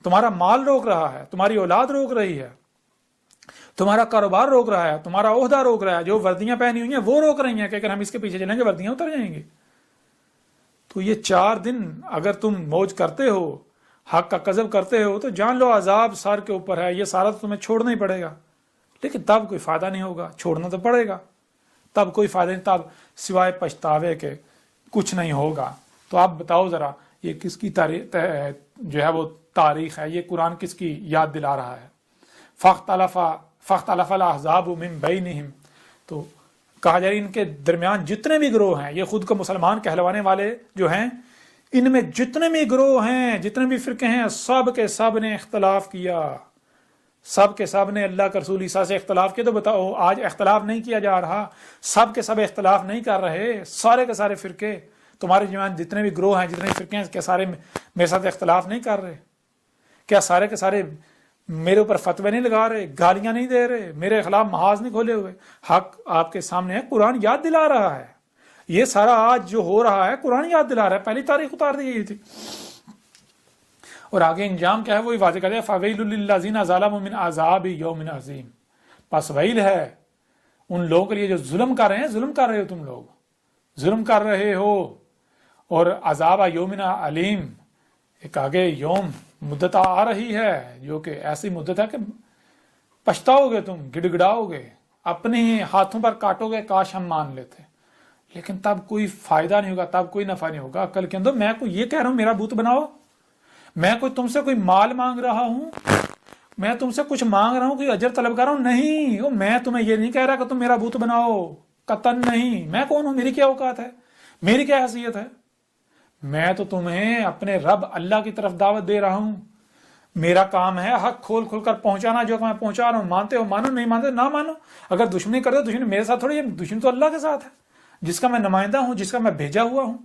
تمہارا مال روک رہا ہے، تمہاری اولاد روک رہی ہے، تمہارا کاروبار روک رہا ہے، تمہارا عہدہ روک رہا ہے، جو وردیاں پہنی ہوئی ہیں وہ روک رہی ہیں کہ اگر ہم اس کے پیچھے چلیں گے وردیاں اتر جائیں گی۔ تو یہ 4 دن اگر تم موج کرتے ہو، حق کا قذف کرتے ہو، تو جان لو عذاب سر کے اوپر ہے، یہ سارا تو تمہیں چھوڑنا ہی پڑے گا، لیکن تب کوئی فائدہ نہیں ہوگا، چھوڑنا تو پڑے گا، تب کوئی فائدہ نہیں، تب سوائے پچھتاوے کے کچھ نہیں ہوگا۔ تو آپ بتاؤ ذرا یہ کس کی تاریخ جو ہے وہ تاریخ ہے، یہ قرآن کس کی یاد دلا رہا ہے؟ فاختلف الاحزاب من بینہم، تو کہا جائے ان کے درمیان جتنے بھی گروہ ہیں، یہ خود کو مسلمان کہلوانے والے جو ہیں، ان میں جتنے بھی گروہ ہیں، جتنے بھی فرقے ہیں، سب کے سب نے اختلاف کیا، سب کے سب نے اللہ کے رسول عیسیٰ سے اختلاف کیا۔ تو بتاؤ آج اختلاف نہیں کیا جا رہا؟ سب کے سب اختلاف نہیں کر رہے؟ سارے کے سارے فرقے تمہارے جوان جتنے بھی گروہ ہیں، جتنے بھی فرقے ہیں، کیا سارے میرے ساتھ اختلاف نہیں کر رہے؟ کیا سارے کے سارے میرے اوپر فتوے نہیں لگا رہے، گالیاں نہیں دے رہے، میرے خلاف محاذ نہیں کھولے ہوئے؟ حق آپ کے سامنے ہے، قرآن یاد دلا رہا ہے۔ یہ سارا آج جو ہو رہا ہے قرآن یاد دلا رہا ہے، پہلی تاریخ اتار دی گئی تھی۔ اور آگے انجام کیا ہے وہی واضح کر دیا، فَوَيْلٌ لِّلَّذِينَ ظَلَمُوا مِنْ عَذَابِ يَوْمٍ عَظِيمٍ، پس ویل ہے ان لوگوں کے لیے جو ظلم کر رہے ہیں، ظلم کر رہے ہو تم لوگ، ظلم کر رہے ہو، اور عذاب یومن علیم، ایک آگے یوم مدت آ رہی ہے جو کہ ایسی مدت ہے کہ پچھتاؤ گے، تم گڑ گڑاؤ گے، اپنے ہی ہاتھوں پر کاٹو گے، کاش ہم مان لیتے، لیکن تب کوئی فائدہ نہیں ہوگا، تب کوئی نفع نہیں ہوگا۔ عقل کے اندر میں کوئی یہ کہہ رہا ہوں میرا بت بناؤ، میں کوئی تم سے کوئی مال مانگ رہا ہوں، میں تم سے کچھ مانگ رہا ہوں، کوئی اجر طلب کر رہا ہوں، نہیں، میں تمہیں یہ نہیں کہہ رہا کہ تم میرا بت بناؤ، قطعاً نہیں۔ میں کون ہوں؟ میری کیا اوقات ہے؟ میری کیا حیثیت ہے؟ میں تو تمہیں اپنے رب اللہ کی طرف دعوت دے رہا ہوں، میرا کام ہے حق کھول کھول کر پہنچانا، جو کہ میں پہنچا رہا ہوں، مانتے ہو مانو، نہیں مانتے نہ مانو۔ اگر دشمنی کرتے دشمنی میرے ساتھ تھوڑی ہے، دشمنی تو اللہ کے ساتھ ہے، جس کا میں نمائندہ ہوں، جس کا میں بھیجا ہوا ہوں۔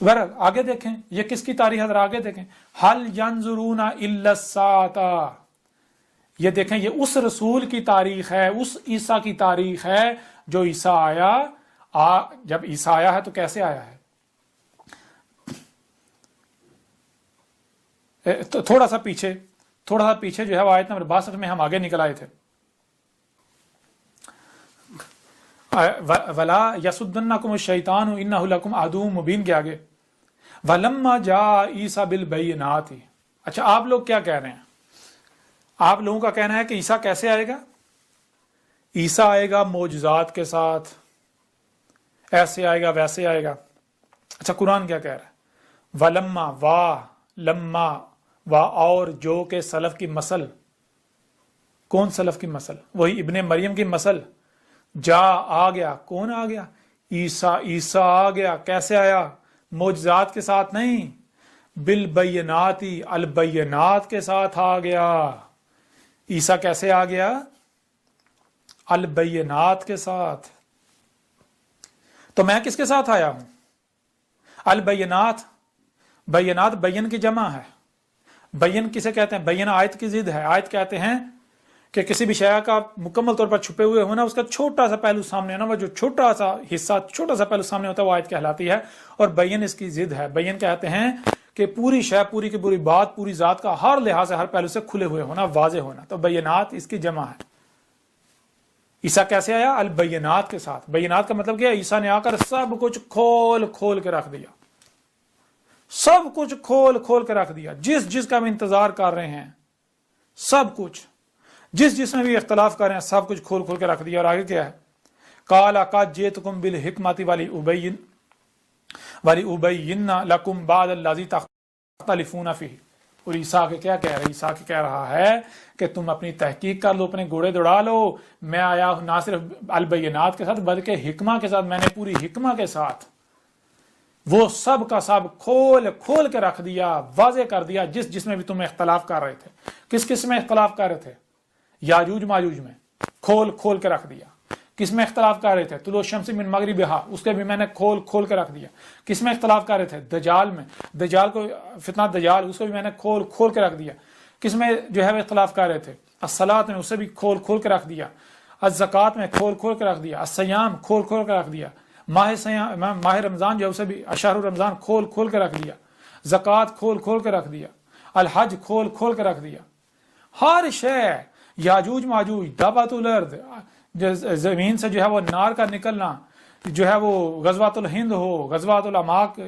تو بہرحال آگے دیکھیں یہ کس کی تاریخ ہے، آگے دیکھیں، حل ینظرون الا الساعۃ، یہ دیکھیں یہ اس رسول کی تاریخ ہے، اس عیسیٰ کی تاریخ ہے جو عیسیٰ آیا۔ جب عیسیٰ آیا ہے تو کیسے آیا ہے؟ تھوڑا سا پیچھے جو ہے وہ آیت نمبر 62 میں ہم آگے نکل آئے تھے، وَلَا يَصُدَّنَّكُمُ الشَّيْطَانُ إِنَّهُ لَكُمْ عَدُوٌّ مُبِينٌ کے آگے وَلَمَّا جَاءَ عِيسَىٰ بِالْبَيِّنَاتِ۔ اچھا آپ لوگ کیا کہہ رہے ہیں؟ آپ لوگوں کا کہنا ہے کہ عیسیٰ کیسے آئے گا؟ عیسیٰ آئے گا معجزات کے ساتھ، ایسے آئے گا ویسے آئے گا۔ اچھا قرآن کیا کہہ رہا ہے؟ وَلَمَّا لَمَّا اور جو کہ سلف کی مثل، کون سلف کی مثل؟ وہی ابن مریم کی مثل، جا آ گیا، کون آ گیا؟ عیسیٰ آ گیا، کیسے آیا؟ معجزات کے ساتھ نہیں، بالبینات، البینات کے ساتھ آ گیا۔ عیسیٰ کیسے آ گیا؟ البینات کے ساتھ۔ تو میں کس کے ساتھ آیا ہوں؟ البینات، بینات بین کی جمع ہے۔ بین کسے کہتے ہیں؟ بین آیت کی ضد ہے۔ آیت کہتے ہیں کہ کسی بھی شے کا مکمل طور پر چھپے ہوئے ہونا، اس کا چھوٹا سا پہلو سامنے آنا، وہ جو چھوٹا سا حصہ، چھوٹا سا پہلو سامنے ہوتا ہے وہ آیت کہلاتی ہے، اور بین اس کی ضد ہے۔ بین کہتے ہیں کہ پوری شے، پوری کی پوری بات، پوری ذات کا ہر لحاظ سے، ہر پہلو سے کھلے ہوئے ہونا، واضح ہونا، تو بینات اس کی جمع ہے۔ عیسیٰ کیسے آیا؟ البینات کے ساتھ۔ بینات کا مطلب کیا ہے؟ عیسیٰ نے آ کر سب کچھ کھول کھول کے رکھ دیا، سب کچھ کھول کھول کے رکھ دیا، جس کا ہم انتظار کر رہے ہیں، سب کچھ، جس میں بھی اختلاف کر رہے ہیں، سب کچھ کھول کھول کے رکھ دیا۔ اور آگے کیا ہے؟ قال قد جئتکم بالحکمۃ ولأبین لکم بعض الذی تختلفون فیہ۔ اور عیسیٰ کے کیا کہہ رہا ہے؟ عیسیٰ کے کہہ رہا ہے کہ تم اپنی تحقیق کر لو، اپنے گھوڑے دوڑا لو، میں آیا ہوں نہ صرف البینات کے ساتھ بلکہ حکمہ کے ساتھ، میں نے پوری حکمہ کے ساتھ وہ سب کا سب کھول کھول کے رکھ دیا، واضح کر دیا، جس میں بھی تم اختلاف کر رہے تھے۔ کس میں اختلاف کر رہے تھے؟ یاجوج ماجوج میں کھول کھول کے رکھ دیا۔ کس میں اختلاف کر رہے تھے؟ طلوع الشمس من مغربہا، اس کے بھی میں نے کھول کھول کے رکھ دیا۔ کس میں اختلاف کر رہے تھے؟ دجال میں، دجال کو، فتنہ دجال، اس کو بھی میں نے کھول کھول کے رکھ دیا۔ کس میں جو ہے وہ اختلاف کر رہے تھے؟ الصلاۃ میں، اسے بھی کھول کھول کے رکھ دیا۔ الزکوٰۃ میں کھول کھول کے رکھ دیا۔ الصیام کھول کھول کے رکھ دیا۔ ماہ رمضان جو ہے اسے بھی اشہر رمضان کھول کھول کے رکھ دیا۔ زکوٰۃ کھول کھول کے رکھ دیا۔ الحج کھول کھول کے رکھ دیا۔ ہر شے، یاجوج ماجوج، دابۃ الارض، زمین سے جو ہے وہ نار کا نکلنا، جو ہے وہ غزوۃ الہند ہو، غزوۃ العماق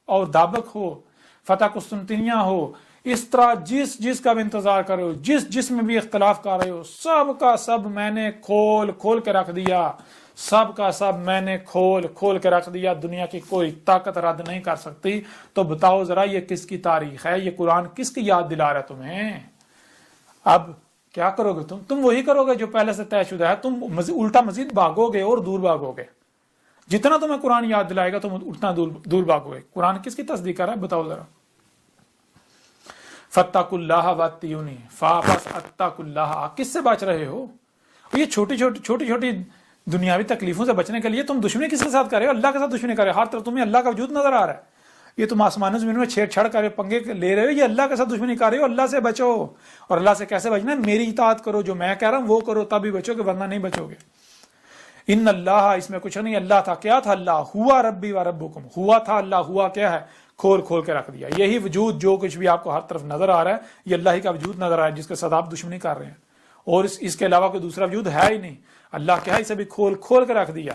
اور دابق ہو، فتح قسطنطنیہ ہو، اس طرح جس کا بھی انتظار کر رہے ہو، جس میں بھی اختلاف کر رہے ہو، سب کا سب میں نے کھول کھول کے رکھ دیا، سب کا سب میں نے کھول کھول کے رکھ دیا، دنیا کی کوئی طاقت رد نہیں کر سکتی۔ تو بتاؤ ذرا یہ کس کی تاریخ ہے، یہ قرآن کس کی یاد دلا رہا ہے تمہیں؟ اب کیا کرو گے تم وہی کرو گے جو پہلے سے طے شدہ ہے، تم الٹا مزید بھاگو گے اور دور بھاگو گے۔ جتنا تمہیں قرآن یاد دلائے گا تم اتنا دور بھاگو گے۔ قرآن کس کی تصدیق کر رہا ہے بتاؤ ذرا۔ فاتقوا اللہ واتقونی، بس اتقوا اللہ، کس سے بچ رہے ہو؟ یہ چھوٹی چھوٹی دنیاوی تکلیفوں سے بچنے کے لیے تم دشمنی کس کے ساتھ کر رہے ہو؟ اللہ کے ساتھ دشمنی کر رہے ہو۔ ہر طرف تمہیں اللہ کا وجود نظر آ رہا ہے، یہ تم آسمان زمین میں چھیڑ چھاڑ کر پنگے لے رہے ہو، یہ اللہ کے ساتھ دشمنی کر رہے ہو۔ اللہ سے بچو، اور اللہ سے کیسے بچنا ہے؟ میری اطاعت کرو، جو میں کہہ رہا ہوں وہ کرو، تبھی بچو گے، ورنہ نہیں بچو گے۔ ان اللہ، اس میں کچھ نہیں، اللہ تھا، کیا تھا؟ اللہ ہوا ربی و ربکم، ہوا تھا اللہ، ہوا کیا ہے؟ کھول کھول کے رکھ دیا۔ یہی وجود جو کچھ بھی آپ کو ہر طرف نظر آ رہا ہے یہ اللہ ہی کا وجود نظر آ رہا ہے، جس کے ساتھ آپ دشمنی کر رہے ہیں، اور اس کے علاوہ کوئی دوسرا وجود ہے ہی نہیں۔ اللہ کیا ہے؟ اسے بھی کھول کھول کے رکھ دیا۔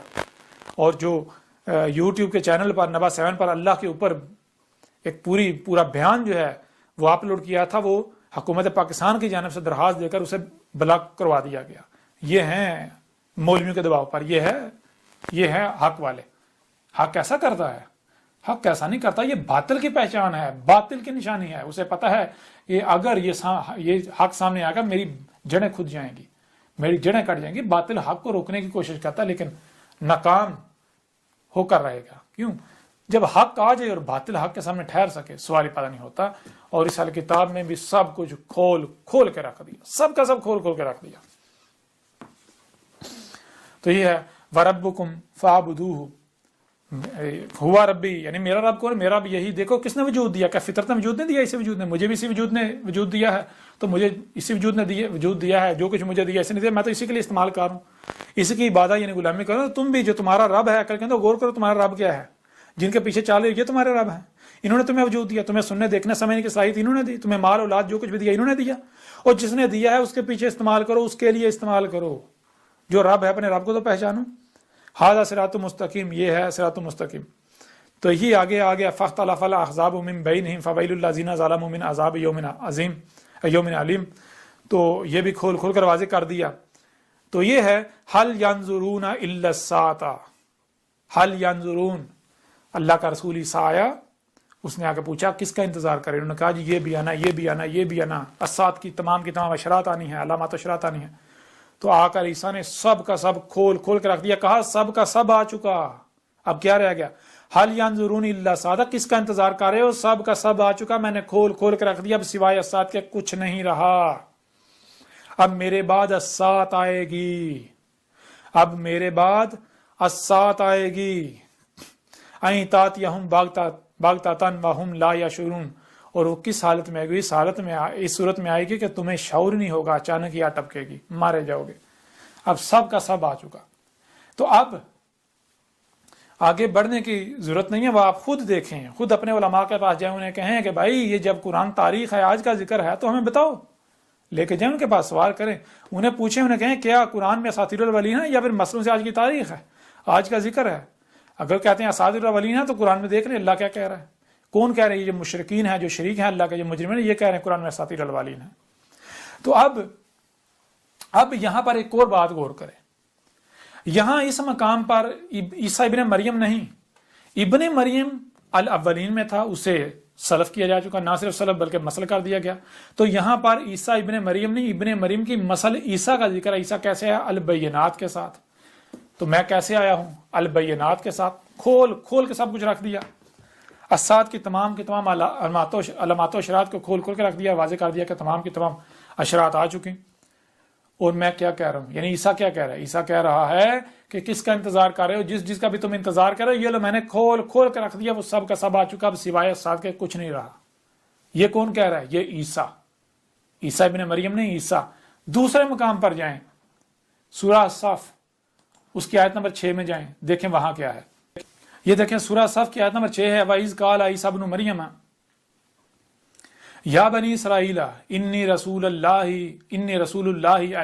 اور جو یوٹیوب کے چینل پر نبا 7 پر اللہ کے اوپر ایک پورا بیان جو ہے وہ اپلوڈ کیا تھا، وہ حکومت پاکستان کی جانب سے درخواست دے کر اسے بلاک کروا دیا گیا۔ یہ ہیں مولویوں کے دباؤ پر، یہ ہے حق والے۔ حق ایسا کرتا ہے؟ حق ایسا نہیں کرتا، یہ باطل کی پہچان ہے، باطل کی نشانی ہے۔ اسے پتا ہے کہ اگر یہ حق سامنے آئے گا میری جڑیں کھد جائیں گی، میری جڑیں کٹ جائیں گی۔ باطل حق کو روکنے کی کوشش کرتا ہے لیکن ناکام ہو کر رہے گا۔ کیوں؟ جب حق آ جائے اور باطل حق کے سامنے ٹھہر سکے، سوال ہی پیدا نہیں ہوتا۔ اور اس حال کتاب میں بھی سب کچھ کھول کھول کے رکھ دیا، سب کا سب کھول کھول کے رکھ دیا۔ تو یہ ہے وَرَبُّكُمْ فَاعْبُدُوهُ، ہوا ربی یعنی میرا رب کون؟ میرا بھی یہی۔ دیکھو کس نے وجود دیا، کیا فطرت نے وجود نہیں دیا؟ اسی وجود نے، مجھے بھی اسی وجود نے وجود دیا ہے، تو مجھے اسی وجود نے وجود دیا ہے۔ جو کچھ مجھے دیا اسی نے دیا، میں تو اسی کے لیے استعمال کر رہا ہوں، اسی کی عبادت یعنی غلامی کرو۔ تم بھی جو تمہارا رب ہے عقل کے اندر غور کرو، تمہارا رب کیا ہے؟ جن کے پیچھے چال رہے یہ تمہارے رب ہیں، انہوں نے تمہیں وجود دیا، تمہیں سننے دیکھنے سمجھنے کی صلاحیت انہوں نے دی، تمہیں مال اولاد جو کچھ بھی دیا انہوں نے دیا، اور جس نے دیا ہے اس کے پیچھے استعمال کرو، اس کے لیے استعمال کرو۔ جو رب ہے اپنے رب کو تو پہچانو۔ ھذا صراط مستقیم، یہ ہے صراط مستقیم۔ تو یہ آگے آ گیا فاختلف الاحزاب من بینہم فویل للذین ظلموا من عذاب یوم عظیم یوم علیم۔ تو یہ بھی کھول کھول کر واضح کر دیا۔ تو یہ ہے هل ينظرون الا الساعة، هل ينظرون، اللہ کا رسول عیسیٰ آیا، اس نے آ کے پوچھا کس کا انتظار کرے؟ انہوں نے کہا جی یہ بھی آنا، یہ بھی آنا، یہ بھی آنا، الساعۃ کی تمام اشرات آنی ہیں، علامات اشرات آنی ہیں۔ تو آ کر عیسیٰ نے سب کا سب کھول کھول کے رکھ دیا، کہا سب کا سب آ چکا، اب کیا رہ گیا؟ حل ینظرون الا الساعۃ، کس کا انتظار کر رہے ہو؟ سب کا سب آ چکا، میں نے کھول کھول کے رکھ دیا، اب سوائے الساعۃ کے کچھ نہیں رہا۔ اب میرے بعد الساعۃ آئے گی، اب میرے بعد الساعۃ آئے گی۔ این تاتیہم بغتۃ وہم لا یشعرون، اور وہ کس حالت میں آئے گی؟ اس صورت میں آئے گی کہ تمہیں شعور نہیں ہوگا، اچانک ہی آ ٹپکے گی، مارے جاؤ گے۔ اب سب کا سب آ چکا۔ تو اب آگے بڑھنے کی ضرورت نہیں ہے، وہ آپ خود دیکھیں، خود اپنے علماء کے پاس جائیں، انہیں کہیں کہ بھائی یہ جب قرآن تاریخ ہے، آج کا ذکر ہے، تو ہمیں بتاؤ، لے کے جائیں ان کے پاس، سوال کریں، انہیں پوچھیں، انہیں کہیں کیا قرآن میں اساطیر الاولین ہے یا پھر مسلوں سے آج کی تاریخ ہے، آج کا ذکر ہے؟ اگر کہتے ہیں اساطیر الاولین ہے تو قرآن میں دیکھ لیں اللہ کیا کہہ رہا ہے، کون کہہ رہے ہیں؟ یہ جو مشرکین ہیں، جو شریک ہیں اللہ کے، جو مجرمین ہیں، یہ کہہ رہے ہیں قرآن میں اساطیر الاولین ہے۔ تو اب یہاں پر ایک اور بات غور کریں، یہاں اس مقام پر عیسیٰ ابن مریم نہیں، ابن مریم الاولین میں تھا، اسے سلف کیا جا چکا، نہ صرف سلف بلکہ مسل کر دیا گیا۔ تو یہاں پر عیسیٰ ابن مریم نہیں، ابن مریم کی مسل عیسیٰ کا ذکر ہے۔ عیسیٰ کیسے ہے؟ البینات کے ساتھ۔ تو میں کیسے آیا ہوں؟ البینات کے ساتھ، کھول کھول کے سب کچھ رکھ دیا، الساعۃ کی تمام علامات و اشرات کو کھول کھول کے رکھ دیا، واضح کر دیا کہ تمام کی تمام اشرات آ چکی۔ اور میں کیا کہہ رہا ہوں؟ یعنی عیسیٰ کیا کہہ رہا ہے؟ عیسیٰ کہہ رہا ہے کہ کس کا انتظار کر رہے ہو؟ جس کا بھی تم انتظار کر رہے ہو، یہ لو میں نے کھول کھول کے رکھ دیا، وہ سب کا سب آ چکا، اب سوائے ساتھ کے کچھ نہیں رہا۔ یہ کون کہہ رہا ہے؟ یہ عیسیٰ ابن مریم نہیں، عیسیٰ۔ دوسرے مقام پر جائیں، سورہ صف، اس کی آیت نمبر 6 میں جائیں، دیکھیں وہاں کیا ہے۔ یہ دیکھیں سورہ صف کی آیت نمبر 6 ہے، وَإِذْ قَالَ عِيسَىٰ ابْنُ مَرْيَمَ یا بنی اسرائیل انی رسول اللہ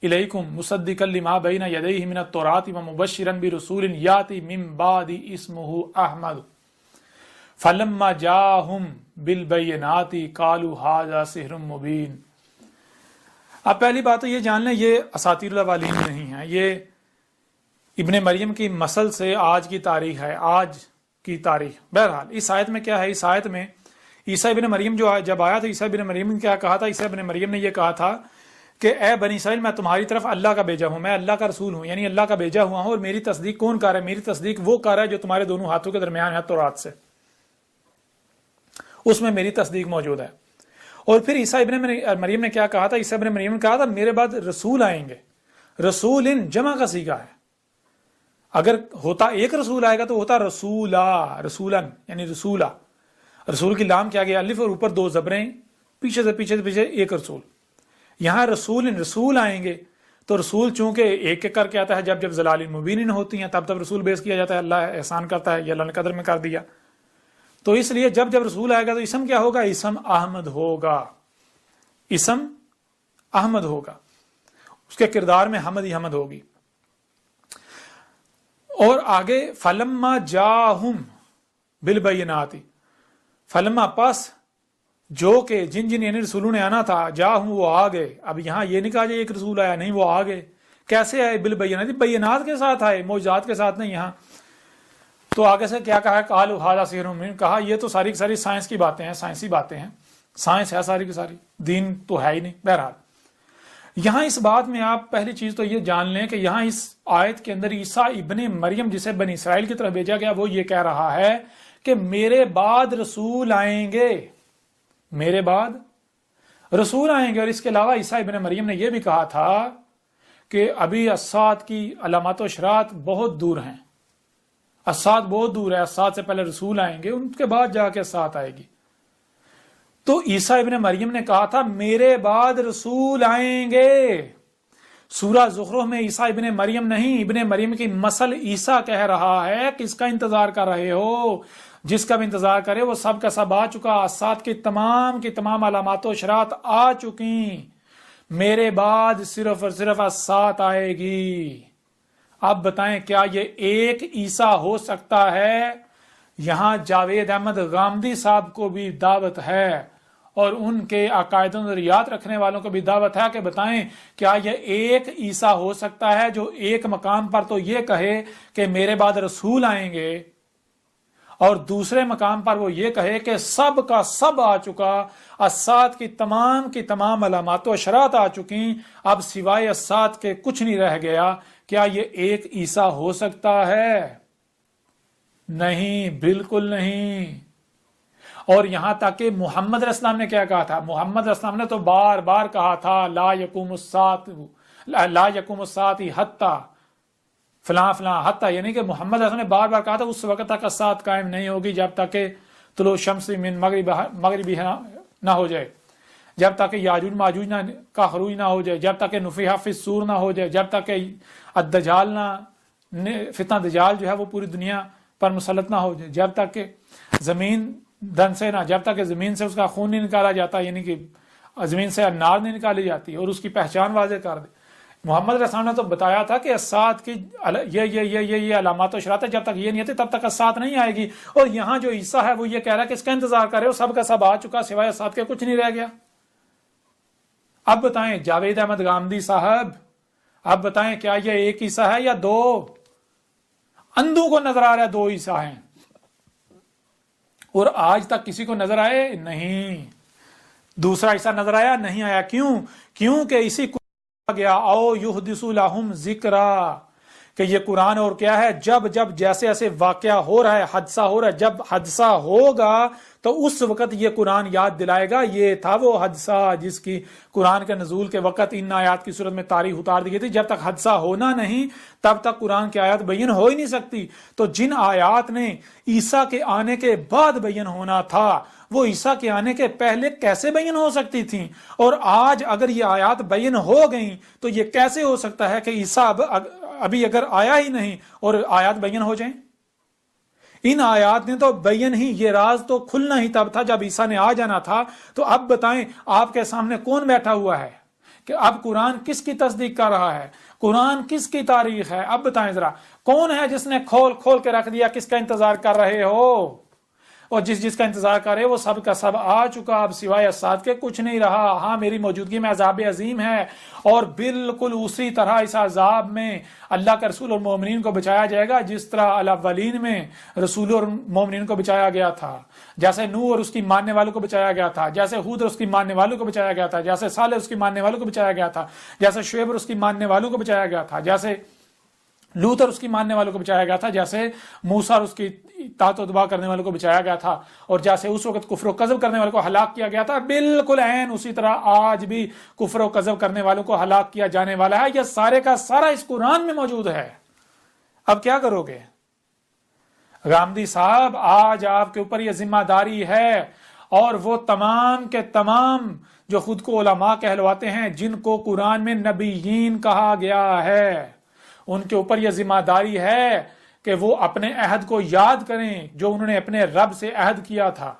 علیکم مصدقا لما بین یدیہ من التوراۃ ومبشرا برسول یاتی من بعد اسمہ احمد فلما جاءہم بالبینات قالوا ھذا سحر مبین۔ اب پہلی بات تو یہ جان لیں، یہ اساطیر الاولین نہیں ہے، یہ ابن مریم کی مسل سے آج کی تاریخ ہے، آج کی تاریخ۔ بہرحال اس آیت میں کیا ہے، اس آیت میں عیسیٰ ابن مریم جب آیا تو عیسیٰ ابن مریم نے کیا کہا تھا؟ عیسیٰ ابن مریم نے یہ کہا تھا کہ اے بنی اسرائیل، میں تمہاری طرف اللہ کا بھیجا ہوں، میں اللہ کا رسول ہوں، یعنی اللہ کا بھیجا ہوا ہوں، اور میری تصدیق کون کر رہا ہے؟ میری تصدیق وہ کر رہا ہے جو تمہارے دونوں ہاتھوں کے درمیان ہے تورات سے، اس میں میری تصدیق موجود ہے۔ اور پھر عیسیٰ ابن مریم نے کیا کہا تھا؟ عیسیٰ ابن مریم نے کہا تھا میرے بعد رسول آئیں گے۔ رسول ان جمع کا صیغہ ہے، اگر ہوتا ایک رسول آئے گا تو ہوتا رسولا، رسولن یعنی رسولہ، رسول کی لام کیا گیا الف اور اوپر دو زبریں، پیچھے سے پیچھے ایک رسول۔ یہاں رسول آئیں گے تو رسول چونکہ ایک ایک کر کے آتا ہے، جب جب ضلال مبین ہوتی ہیں تب رسول بیس کیا جاتا ہے، اللہ احسان کرتا ہے، یہ اللہ نے قدر میں کر دیا، تو اس لیے جب جب رسول آئے گا تو اسم کیا ہوگا؟ اسم احمد ہوگا، اسم احمد ہوگا، اس کے کردار میں حمد ہی حمد ہوگی۔ اور آگے فلما جاہم بالبینات، فلما پس جو کہ جن یعنی رسولوں نے آنا تھا، جاہم وہ آ گئے۔ اب یہاں یہ نہیں کہا جائے ایک رسول آیا، نہیں، وہ آ گئے۔ کیسے آئے؟ بالبینات، بینات کے ساتھ آئے، معجزات کے ساتھ نہیں۔ یہاں تو آگے سے کیا کہا ہے؟ قالوا ھذا سحر مبین، کہا یہ تو ساری کی ساری سائنس کی باتیں ہیں، سائنسی باتیں ہیں، سائنس ہے ساری کی ساری، دین تو ہے ہی نہیں۔ بہرحال یہاں اس بات میں آپ پہلی چیز تو یہ جان لیں کہ یہاں اس آیت کے اندر عیسیٰ ابن مریم جسے بنی اسرائیل کی طرف بھیجا گیا وہ یہ کہہ رہا ہے کہ میرے بعد رسول آئیں گے، میرے بعد رسول آئیں گے۔ اور اس کے علاوہ عیسیٰ ابن مریم نے یہ بھی کہا تھا کہ ابھی الساعۃ کی علامات و اشراط بہت دور ہیں، الساعۃ بہت دور ہے، الساعۃ سے پہلے رسول آئیں گے، ان کے بعد جا کے الساعۃ آئے گی۔ تو عیسیٰ ابن مریم نے کہا تھا میرے بعد رسول آئیں گے۔ سورہ زخرف میں عیسیٰ ابن مریم نہیں، ابن مریم کی مسل عیسیٰ کہہ رہا ہے، کس کا انتظار کر رہے ہو؟ جس کا بھی انتظار کرے وہ سب کا سب آ چکا، الساعۃ کی تمام علامات و اشراط آ چکی، میرے بعد صرف اور صرف الساعۃ آئے گی۔ اب بتائیں کیا یہ ایک عیسیٰ ہو سکتا ہے؟ یہاں جاوید احمد غامدی صاحب کو بھی دعوت ہے اور ان کے عقائد و نظریات رکھنے والوں کو بھی دعوت ہے کہ بتائیں کیا یہ ایک عیسیٰ ہو سکتا ہے جو ایک مقام پر تو یہ کہے کہ میرے بعد رسول آئیں گے، اور دوسرے مقام پر وہ یہ کہے کہ سب کا سب آ چکا، الساعۃ کی تمام علامات و اشراط آ چکی، اب سوائے الساعۃ کے کچھ نہیں رہ گیا۔ کیا یہ ایک عیسیٰ ہو سکتا ہے؟ نہیں، بالکل نہیں۔ اور یہاں تک کہ محمد علیہ السلام نے کیا کہا تھا؟ محمد علیہ السلام نے تو بار بار کہا تھا لا یقوم الساعۃ حتی فلاں فلاں حتی، یعنی کہ محمد علیہ السلام نے بار بار کہا تھا اس وقت تک الساعۃ قائم نہیں ہوگی جب تک کہ طلوع شمس من مغربی نہ ہو جائے، جب تک کہ یاجوج ماجوج کا خروج نہ ہو جائے، جب تک کہ نفخ فی الصور نہ ہو جائے، جب تک کہ الدجال فتنہ دجال جو ہے وہ پوری دنیا پر مسلط نہ ہو جائے، جب تک کہ زمین دن سے نہ، جب تک کہ زمین سے اس کا خون نہیں نکالا جاتا، یعنی کہ زمین سے انار نہیں نکالی جاتی اور اس کی پہچان واضح کر دے۔ محمد علیہ السلام نے تو بتایا تھا کہ الساعۃ کی یہ علامات و اشراط ہے، جب تک یہ نہیں آتی تب تک الساعۃ نہیں آئے گی۔ اور یہاں جو عیسیٰ ہے وہ یہ کہہ رہا ہے کہ اس کا انتظار کرے ہو، سب کا سب آ چکا، سوائے الساعۃ کے کچھ نہیں رہ گیا۔ اب بتائیں جاوید احمد غامدی صاحب، اب بتائیں کیا یہ ایک عیسیٰ ہے یا دو؟ اندھوں کو نظر آ رہا ہے دو عیسیٰ ہیں، اور آج تک کسی کو نظر آئے نہیں، دوسرا عیسیٰ نظر آیا نہیں آیا۔ کیونکہ اسی کو گیا او یحدث لہم ذکرا، کہ یہ قرآن اور کیا ہے، جب جیسے ایسے واقعہ ہو رہا ہے، حادثہ ہو رہا ہے، جب حادثہ ہوگا تو اس وقت یہ قرآن یاد دلائے گا یہ تھا وہ حادثہ جس کی قرآن کے نزول کے وقت ان آیات کی صورت میں تاریخ اتار دی گئی تھی۔ جب تک حادثہ ہونا نہیں تب تک قرآن کی آیات بیان ہو ہی نہیں سکتی۔ تو جن آیات نے عیسیٰ کے آنے کے بعد بیان ہونا تھا وہ عیسیٰ کے آنے کے پہلے کیسے بیان ہو سکتی تھیں؟ اور آج اگر یہ آیات بیان ہو گئیں تو یہ کیسے ہو سکتا ہے کہ عیسیٰ ابھی اگر آیا ہی نہیں اور آیات بیان ہو جائیں؟ ان آیات نے تو بیان ہی، یہ راز تو کھلنا ہی تب تھا جب عیسیٰ نے آ جانا تھا۔ تو اب بتائیں آپ کے سامنے کون بیٹھا ہوا ہے کہ اب قرآن کس کی تصدیق کر رہا ہے، قرآن کس کی تاریخ ہے؟ اب بتائیں ذرا کون ہے جس نے کھول کے رکھ دیا، کس کا انتظار کر رہے ہو؟ اور جس جس کا انتظار کرے وہ سب کا سب آ چکا، اب سوائے اسات کے کچھ نہیں رہا۔ ہاں میری موجودگی میں عذاب عظیم ہے، اور بالکل اسی طرح اس عذاب میں اللہ کے رسول اور مومنین کو بچایا جائے گا جس طرح الاولین میں رسول اور مومنین کو بچایا گیا تھا، جیسے نوح اور اس کی ماننے والوں کو بچایا گیا تھا، جیسے ہود اور اس کی ماننے والوں کو بچایا گیا تھا، جیسے صالح اس کی ماننے والوں کو بچایا گیا تھا، جیسے شعیب اور اس کی ماننے والوں کو بچایا گیا تھا، جیسے لوط اور اس کی ماننے والوں کو بچایا گیا تھا، جیسے موسیٰ اور اس کی اطاعت و اتباع کرنے والوں کو بچایا گیا تھا، اور جیسے اس وقت کفر و کذب کرنے والوں کو ہلاک کیا گیا تھا، بالکل عین اسی طرح آج بھی کفر و کذب کرنے والوں کو ہلاک کیا جانے والا ہے۔ یہ سارے کا سارا اس قرآن میں موجود ہے۔ اب کیا کرو گے؟ غامدی صاحب آج آپ کے اوپر یہ ذمہ داری ہے، اور وہ تمام کے تمام جو خود کو علماء کہلواتے ہیں، جن کو قرآن میں نبیین کہا گیا ہے، ان کے اوپر یہ ذمہ داری ہے کہ وہ اپنے عہد کو یاد کریں جو انہوں نے اپنے رب سے عہد کیا تھا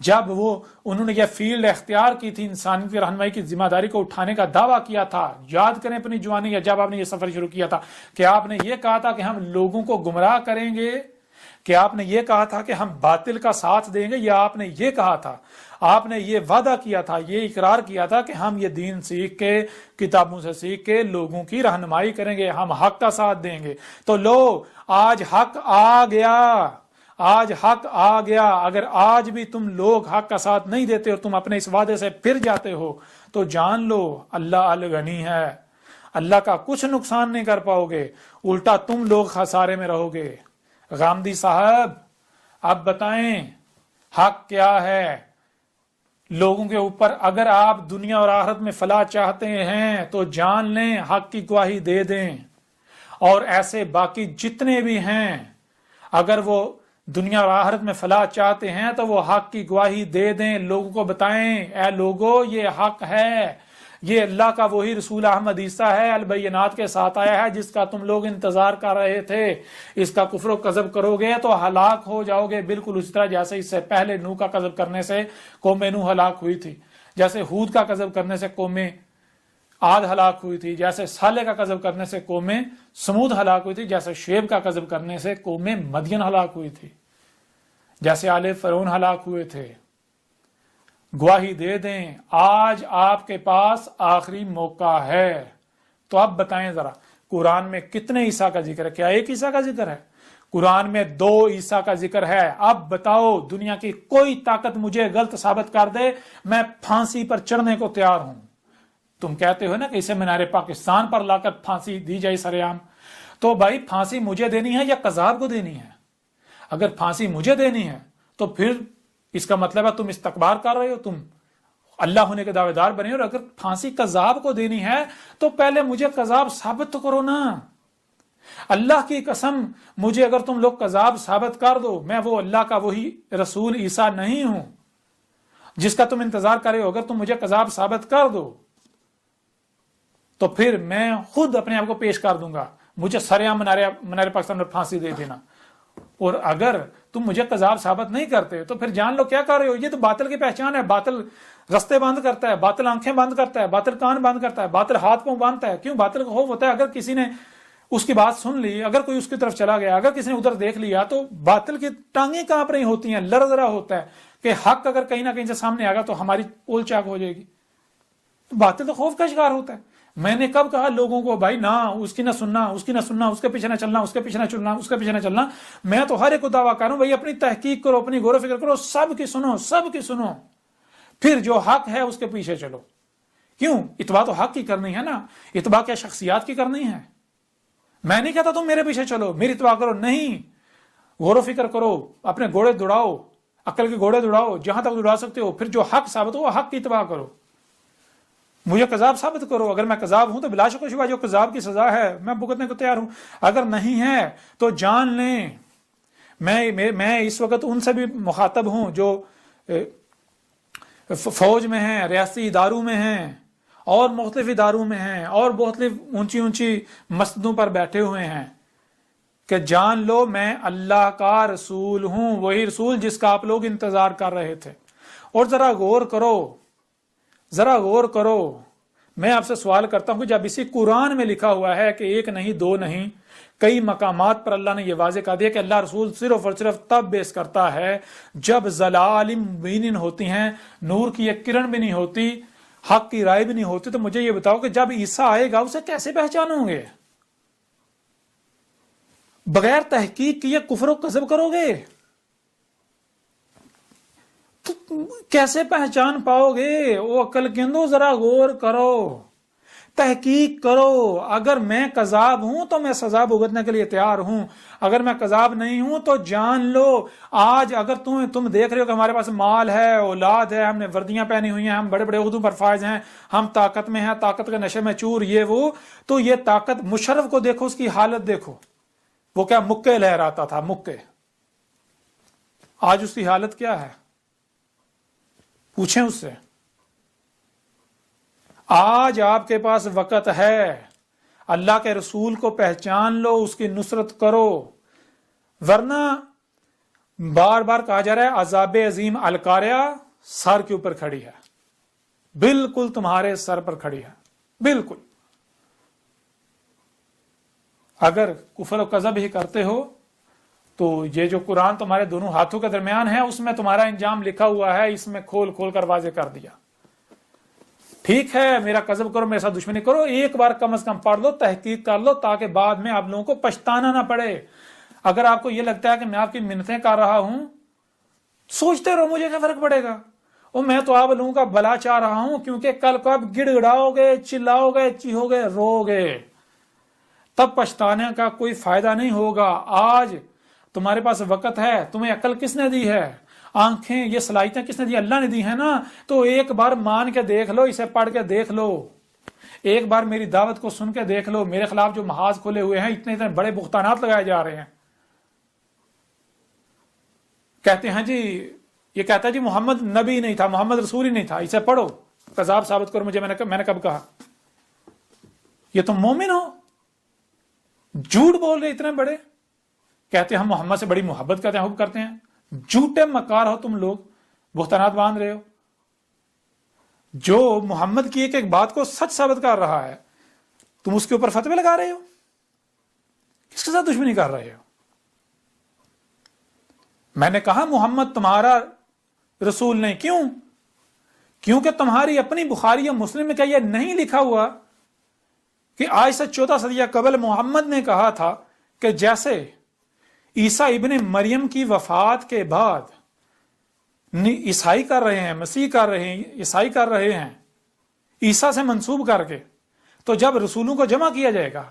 جب انہوں نے یہ فیلڈ اختیار کی تھی، انسانیت کی رہنمائی کی ذمہ داری کو اٹھانے کا دعویٰ کیا تھا۔ یاد کریں اپنی جوانی یا جب آپ نے یہ سفر شروع کیا تھا کہ آپ نے یہ کہا تھا کہ ہم لوگوں کو گمراہ کریں گے، کہ آپ نے یہ کہا تھا کہ ہم باطل کا ساتھ دیں گے، یا آپ نے یہ کہا تھا، آپ نے یہ وعدہ کیا تھا، یہ اقرار کیا تھا کہ ہم یہ دین سیکھ کے، کتابوں سے سیکھ کے لوگوں کی رہنمائی کریں گے، ہم حق کا ساتھ دیں گے۔ تو لو آج حق آ گیا، آج حق آ گیا۔ اگر آج بھی تم لوگ حق کا ساتھ نہیں دیتے اور تم اپنے اس وعدے سے پھر جاتے ہو تو جان لو اللہ الغنی ہے، اللہ کا کچھ نقصان نہیں کر پاؤ گے، الٹا تم لوگ خسارے میں رہو گے۔ غامدی صاحب اب بتائیں حق کیا ہے لوگوں کے اوپر؟ اگر آپ دنیا اور آخرت میں فلاح چاہتے ہیں تو جان لیں حق کی گواہی دے دیں، اور ایسے باقی جتنے بھی ہیں اگر وہ دنیا اور آخرت میں فلاح چاہتے ہیں تو وہ حق کی گواہی دے دیں، لوگوں کو بتائیں اے لوگو یہ حق ہے، یہ اللہ کا وہی رسول احمد عیسیٰ ہے، البینات کے ساتھ آیا ہے جس کا تم لوگ انتظار کر رہے تھے، اس کا کفر و کذب کرو گے تو ہلاک ہو جاؤ گے، بالکل اسی طرح جیسے اس سے پہلے نوح کا کذب کرنے سے قوم نوح ہلاک ہوئی تھی، جیسے ہود کا کذب کرنے سے قوم عاد ہلاک ہوئی تھی، جیسے صالح کا کذب کرنے سے قوم سمود ہلاک ہوئی تھی، جیسے شعیب کا کذب کرنے سے قوم مدین ہلاک ہوئی تھی، جیسے آل فرعون ہلاک ہوئے تھے۔ گواہی دے دیں آج آپ کے پاس آخری موقع ہے۔ تو اب بتائیں ذرا قرآن میں کتنے عیسیٰ کا ذکر ہے؟ کیا ایک عیسیٰ کا ذکر ہے؟ قرآن میں 2 عیسیٰ کا ذکر ہے۔ اب بتاؤ دنیا کی کوئی طاقت مجھے غلط ثابت کر دے، میں پھانسی پر چڑھنے کو تیار ہوں۔ تم کہتے ہو نا کہ اسے مینار پاکستان پر لا کر پھانسی دی جائے سر عام، تو بھائی پھانسی مجھے دینی ہے یا قذاب کو دینی ہے؟ اگر پھانسی مجھے دینی ہے تو پھر اس کا مطلب ہے تم استکبار کر رہے ہو، تم اللہ ہونے کے دعوے دار بنے ہو، اور اگر پھانسی قذاب کو دینی ہے تو پہلے مجھے قذاب ثابت تو کرو نا۔ اللہ کی قسم مجھے اگر تم لوگ قذاب ثابت کر دو، میں وہ اللہ کا وہی رسول عیسیٰ نہیں ہوں جس کا تم انتظار کر رہے ہو، اگر تم مجھے قذاب ثابت کر دو تو پھر میں خود اپنے آپ کو پیش کر دوں گا، مجھے سریعام منار پاکستان پر پھانسی دے دینا۔ اور اگر تم مجھے قذاب ثابت نہیں کرتے تو پھر جان لو کیا کر رہے ہو، یہ تو باطل کی پہچان ہے۔ باطل رستے بند کرتا ہے، باطل آنکھیں بند کرتا ہے، باطل کان بند کرتا ہے، باطل ہاتھ پاؤں باندھتا ہے۔ کیوں؟ باطل کا خوف ہوتا ہے اگر کسی نے اس کی بات سن لی، اگر کوئی اس کی طرف چلا گیا، اگر کسی نے ادھر دیکھ لیا تو باطل کی ٹانگیں کانپ رہی ہوتی ہیں، لرز رہا ہوتا ہے کہ حق اگر کہیں نہ کہیں سے سامنے آ گا تو ہماری پول چاک ہو جائے گی۔ تو باطل تو خوف کا شکار ہوتا ہے۔ میں نے کب کہا لوگوں کو بھائی نہ اس کی نہ سننا، اس کی نہ سننا، اس کے پیچھے نہ چلنا، اس کے پیچھے نہ چلنا، اس کے پیچھے نہ چلنا؟ میں تو ہر ایک کو دعویٰ کروں بھائی اپنی تحقیق کرو، اپنی غور و فکر کرو، سب کی سنو، سب کی سنو، پھر جو حق ہے اس کے پیچھے چلو۔ کیوں؟ اتباع تو حق کی کرنی ہے نا، اتباع کیا شخصیات کی کرنی ہے؟ میں نہیں کہتا تم میرے پیچھے چلو، میری اتباع کرو، نہیں، غور و فکر کرو، اپنے گھوڑے دوڑاؤ، عقل کے گھوڑے دوڑاؤ جہاں تک دوڑا سکتے ہو، پھر جو حق ثابت ہو وہ حق کی اتباع کرو۔ مجھے قذاب ثابت کرو، اگر میں قذاب ہوں تو بلا شک و شبہ جو قذاب کی سزا ہے میں بھگتنے کو تیار ہوں، اگر نہیں ہے تو جان لیں میں اس وقت ان سے بھی مخاطب ہوں جو فوج میں ہیں، ریاستی اداروں میں ہیں اور مختلف اداروں میں ہیں اور مختلف اونچی اونچی مسجدوں پر بیٹھے ہوئے ہیں کہ جان لو میں اللہ کا رسول ہوں، وہی رسول جس کا آپ لوگ انتظار کر رہے تھے۔ اور ذرا غور کرو، ذرا غور کرو، میں آپ سے سوال کرتا ہوں کہ جب اسی قرآن میں لکھا ہوا ہے کہ 1 نہیں 2 نہیں کئی مقامات پر اللہ نے یہ واضح کر دیا کہ اللہ رسول صرف اور صرف تب بیس کرتا ہے جب ضلال مبین ہوتی ہیں، نور کی ایک کرن بھی نہیں ہوتی، حق کی رائے بھی نہیں ہوتی. تو مجھے یہ بتاؤ کہ جب عیسیٰ آئے گا اسے کیسے پہچانو گے؟ بغیر تحقیق کیے کفر و کذب کرو گے تو کیسے پہچان پاؤ گے؟ او عقل کندو ذرا غور کرو، تحقیق کرو. اگر میں کذاب ہوں تو میں سزا بھگتنے کے لیے تیار ہوں، اگر میں کذاب نہیں ہوں تو جان لو. آج اگر تم دیکھ رہے ہو کہ ہمارے پاس مال ہے، اولاد ہے، ہم نے وردیاں پہنی ہوئی ہیں، ہم بڑے بڑے عہدوں پر فائز ہیں، ہم طاقت میں ہیں، طاقت کے نشے میں چور، یہ وہ، تو یہ طاقت مشرف کو دیکھو، اس کی حالت دیکھو، وہ کیا مکے لہراتا تھا، مکے. آج اس کی حالت کیا ہے؟ پوچھیں اس سے. آج آپ کے پاس وقت ہے، اللہ کے رسول کو پہچان لو، اس کی نصرت کرو، ورنہ بار بار کہا جا رہا ہے عذاب عظیم القاریہ سر کے اوپر کھڑی ہے، بالکل تمہارے سر پر کھڑی ہے، بالکل. اگر کفر و کذب ہی کرتے ہو تو یہ جو قرآن تمہارے دونوں ہاتھوں کے درمیان ہے اس میں تمہارا انجام لکھا ہوا ہے، اس میں کھول کھول کر واضح کر دیا. ٹھیک ہے میرا کذب کرو، میرے ساتھ دشمنی کرو، ایک بار کم از کم پڑھ لو، تحقیق کر لو، تاکہ بعد میں آپ لوگوں کو پچھتانا نہ پڑے. اگر آپ کو یہ لگتا ہے کہ میں آپ کی منتیں کر رہا ہوں، سوچتے رہو مجھے کیا فرق پڑے گا، اور میں تو آپ لوگوں کا بھلا چاہ رہا ہوں، کیونکہ کل کو آپ گڑ گڑاؤ گے، چلاؤ گے، چیہو گے، رو گے، تب پچھتانے کا کوئی فائدہ نہیں ہوگا. آج تمہارے پاس وقت ہے. تمہیں عقل کس نے دی ہے؟ آنکھیں، یہ صلاحیتیں کس نے دی؟ اللہ نے دی ہیں نا. تو ایک بار مان کے دیکھ لو، اسے پڑھ کے دیکھ لو، ایک بار میری دعوت کو سن کے دیکھ لو. میرے خلاف جو محاذ کھلے ہوئے ہیں، اتنے اتنے بڑے بہتانات لگائے جا رہے ہیں. کہتے ہیں جی، یہ کہتا ہے جی محمد نبی نہیں تھا، محمد رسول ہی نہیں تھا، اسے پڑھو، کذاب ثابت کرو مجھے. میں نے کب کہا؟ یہ تم مومن ہو؟ جھوٹ بول رہے اتنے بڑے، کہتے ہیں ہم محمد سے بڑی محبت کرتے ہیں، حب کرتے ہیں. جھوٹے مکار ہو تم لوگ، بہتانات باندھ رہے ہو. جو محمد کی ایک ایک بات کو سچ ثابت کر رہا ہے، تم اس کے اوپر فتوے لگا رہے ہو. کس کے ساتھ دشمنی کر رہے ہو؟ میں نے کہا محمد تمہارا رسول نہیں. کیوں؟ کیونکہ تمہاری اپنی بخاری یا مسلم میں کیا یہ نہیں لکھا ہوا کہ آج سے 14 صدیہ قبل محمد نے کہا تھا کہ جیسے عیسیٰ ابن مریم کی وفات کے بعد عیسائی کر رہے ہیں، مسیح کر رہے ہیں، عیسائی کر رہے ہیں عیسیٰ سے منسوب کر کے، تو جب رسولوں کو جمع کیا جائے گا،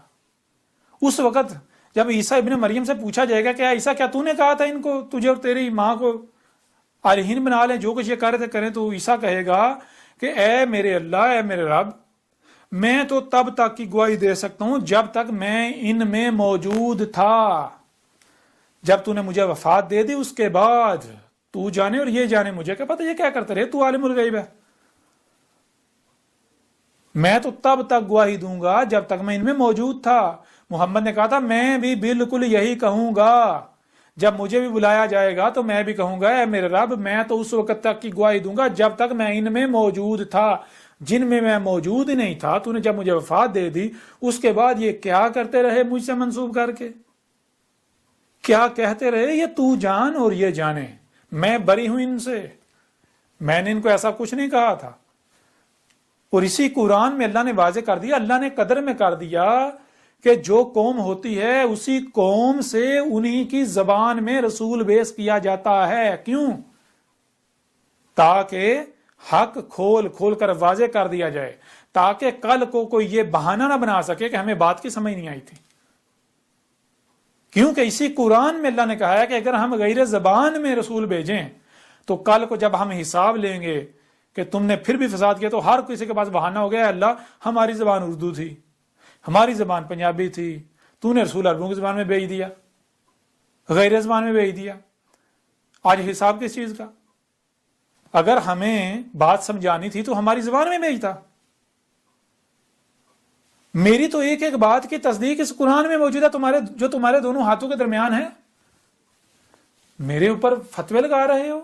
اس وقت جب عیسیٰ ابن مریم سے پوچھا جائے گا کہ عیسیٰ کیا تو نے کہا تھا ان کو، تجھے اور تیری ماں کو الہین بنا لیں، جو کچھ یہ کر رہے تھے کریں، تو عیسیٰ کہے گا کہ اے میرے اللہ، اے میرے رب، میں تو تب تک کی گواہی دے سکتا ہوں جب تک میں ان میں موجود تھا. جب تو نے مجھے وفات دے دی اس کے بعد تو جانے اور یہ جانے، مجھے کیا پتہ یہ کیا کرتے رہے، تو عالم الغیب ہے. میں تو تب تک گواہی دوں گا جب تک میں ان میں موجود تھا. محمد نے کہا تھا میں بھی بالکل یہی کہوں گا، جب مجھے بھی بلایا جائے گا تو میں بھی کہوں گا اے میرے رب، میں تو اس وقت تک کی گواہی دوں گا جب تک میں ان میں موجود تھا. جن میں موجود ہی نہیں تھا تو نے جب مجھے وفات دے دی، اس کے بعد یہ کیا کرتے رہے مجھ سے منسوب کر کے، کیا کہتے رہے، یہ تو جان اور یہ جانے، میں بری ہوں ان سے، میں نے ان کو ایسا کچھ نہیں کہا تھا. اور اسی قرآن میں اللہ نے واضح کر دیا، اللہ نے قدر میں کر دیا کہ جو قوم ہوتی ہے اسی قوم سے انہی کی زبان میں رسول بیس کیا جاتا ہے. کیوں؟ تاکہ حق کھول کھول کر واضح کر دیا جائے، تاکہ کل کو کوئی یہ بہانہ نہ بنا سکے کہ ہمیں بات کی سمجھ نہیں آئی تھی. کیونکہ اسی قرآن میں اللہ نے کہا ہے کہ اگر ہم غیر زبان میں رسول بھیجیں تو کل کو جب ہم حساب لیں گے کہ تم نے پھر بھی فساد کیا، تو ہر کسی کے پاس بہانہ ہو گیا، اللہ ہماری زبان اردو تھی، ہماری زبان پنجابی تھی، تو نے رسول عربوں کی زبان میں بھیج دیا، غیر زبان میں بھیج دیا. آج حساب کس چیز کا؟ اگر ہمیں بات سمجھانی تھی تو ہماری زبان میں بھیجتا. میری تو ایک ایک بات کی تصدیق اس قرآن میں موجود ہے، جو تمہارے دونوں ہاتھوں کے درمیان ہے. میرے اوپر فتوے لگا رہے ہو،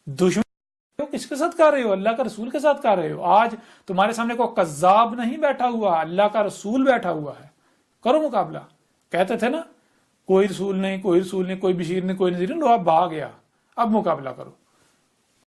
دشمن کس کے ساتھ کر رہے ہو؟ اللہ کا رسول کے ساتھ کر رہے ہو. آج تمہارے سامنے کوئی کذاب نہیں بیٹھا ہوا، اللہ کا رسول بیٹھا ہوا ہے. کرو مقابلہ، کہتے تھے نا کوئی رسول نہیں، کوئی رسول نہیں، کوئی بشیر نہیں، کوئی نذیر نہیں، لو اب بھاگ گیا، اب مقابلہ کرو.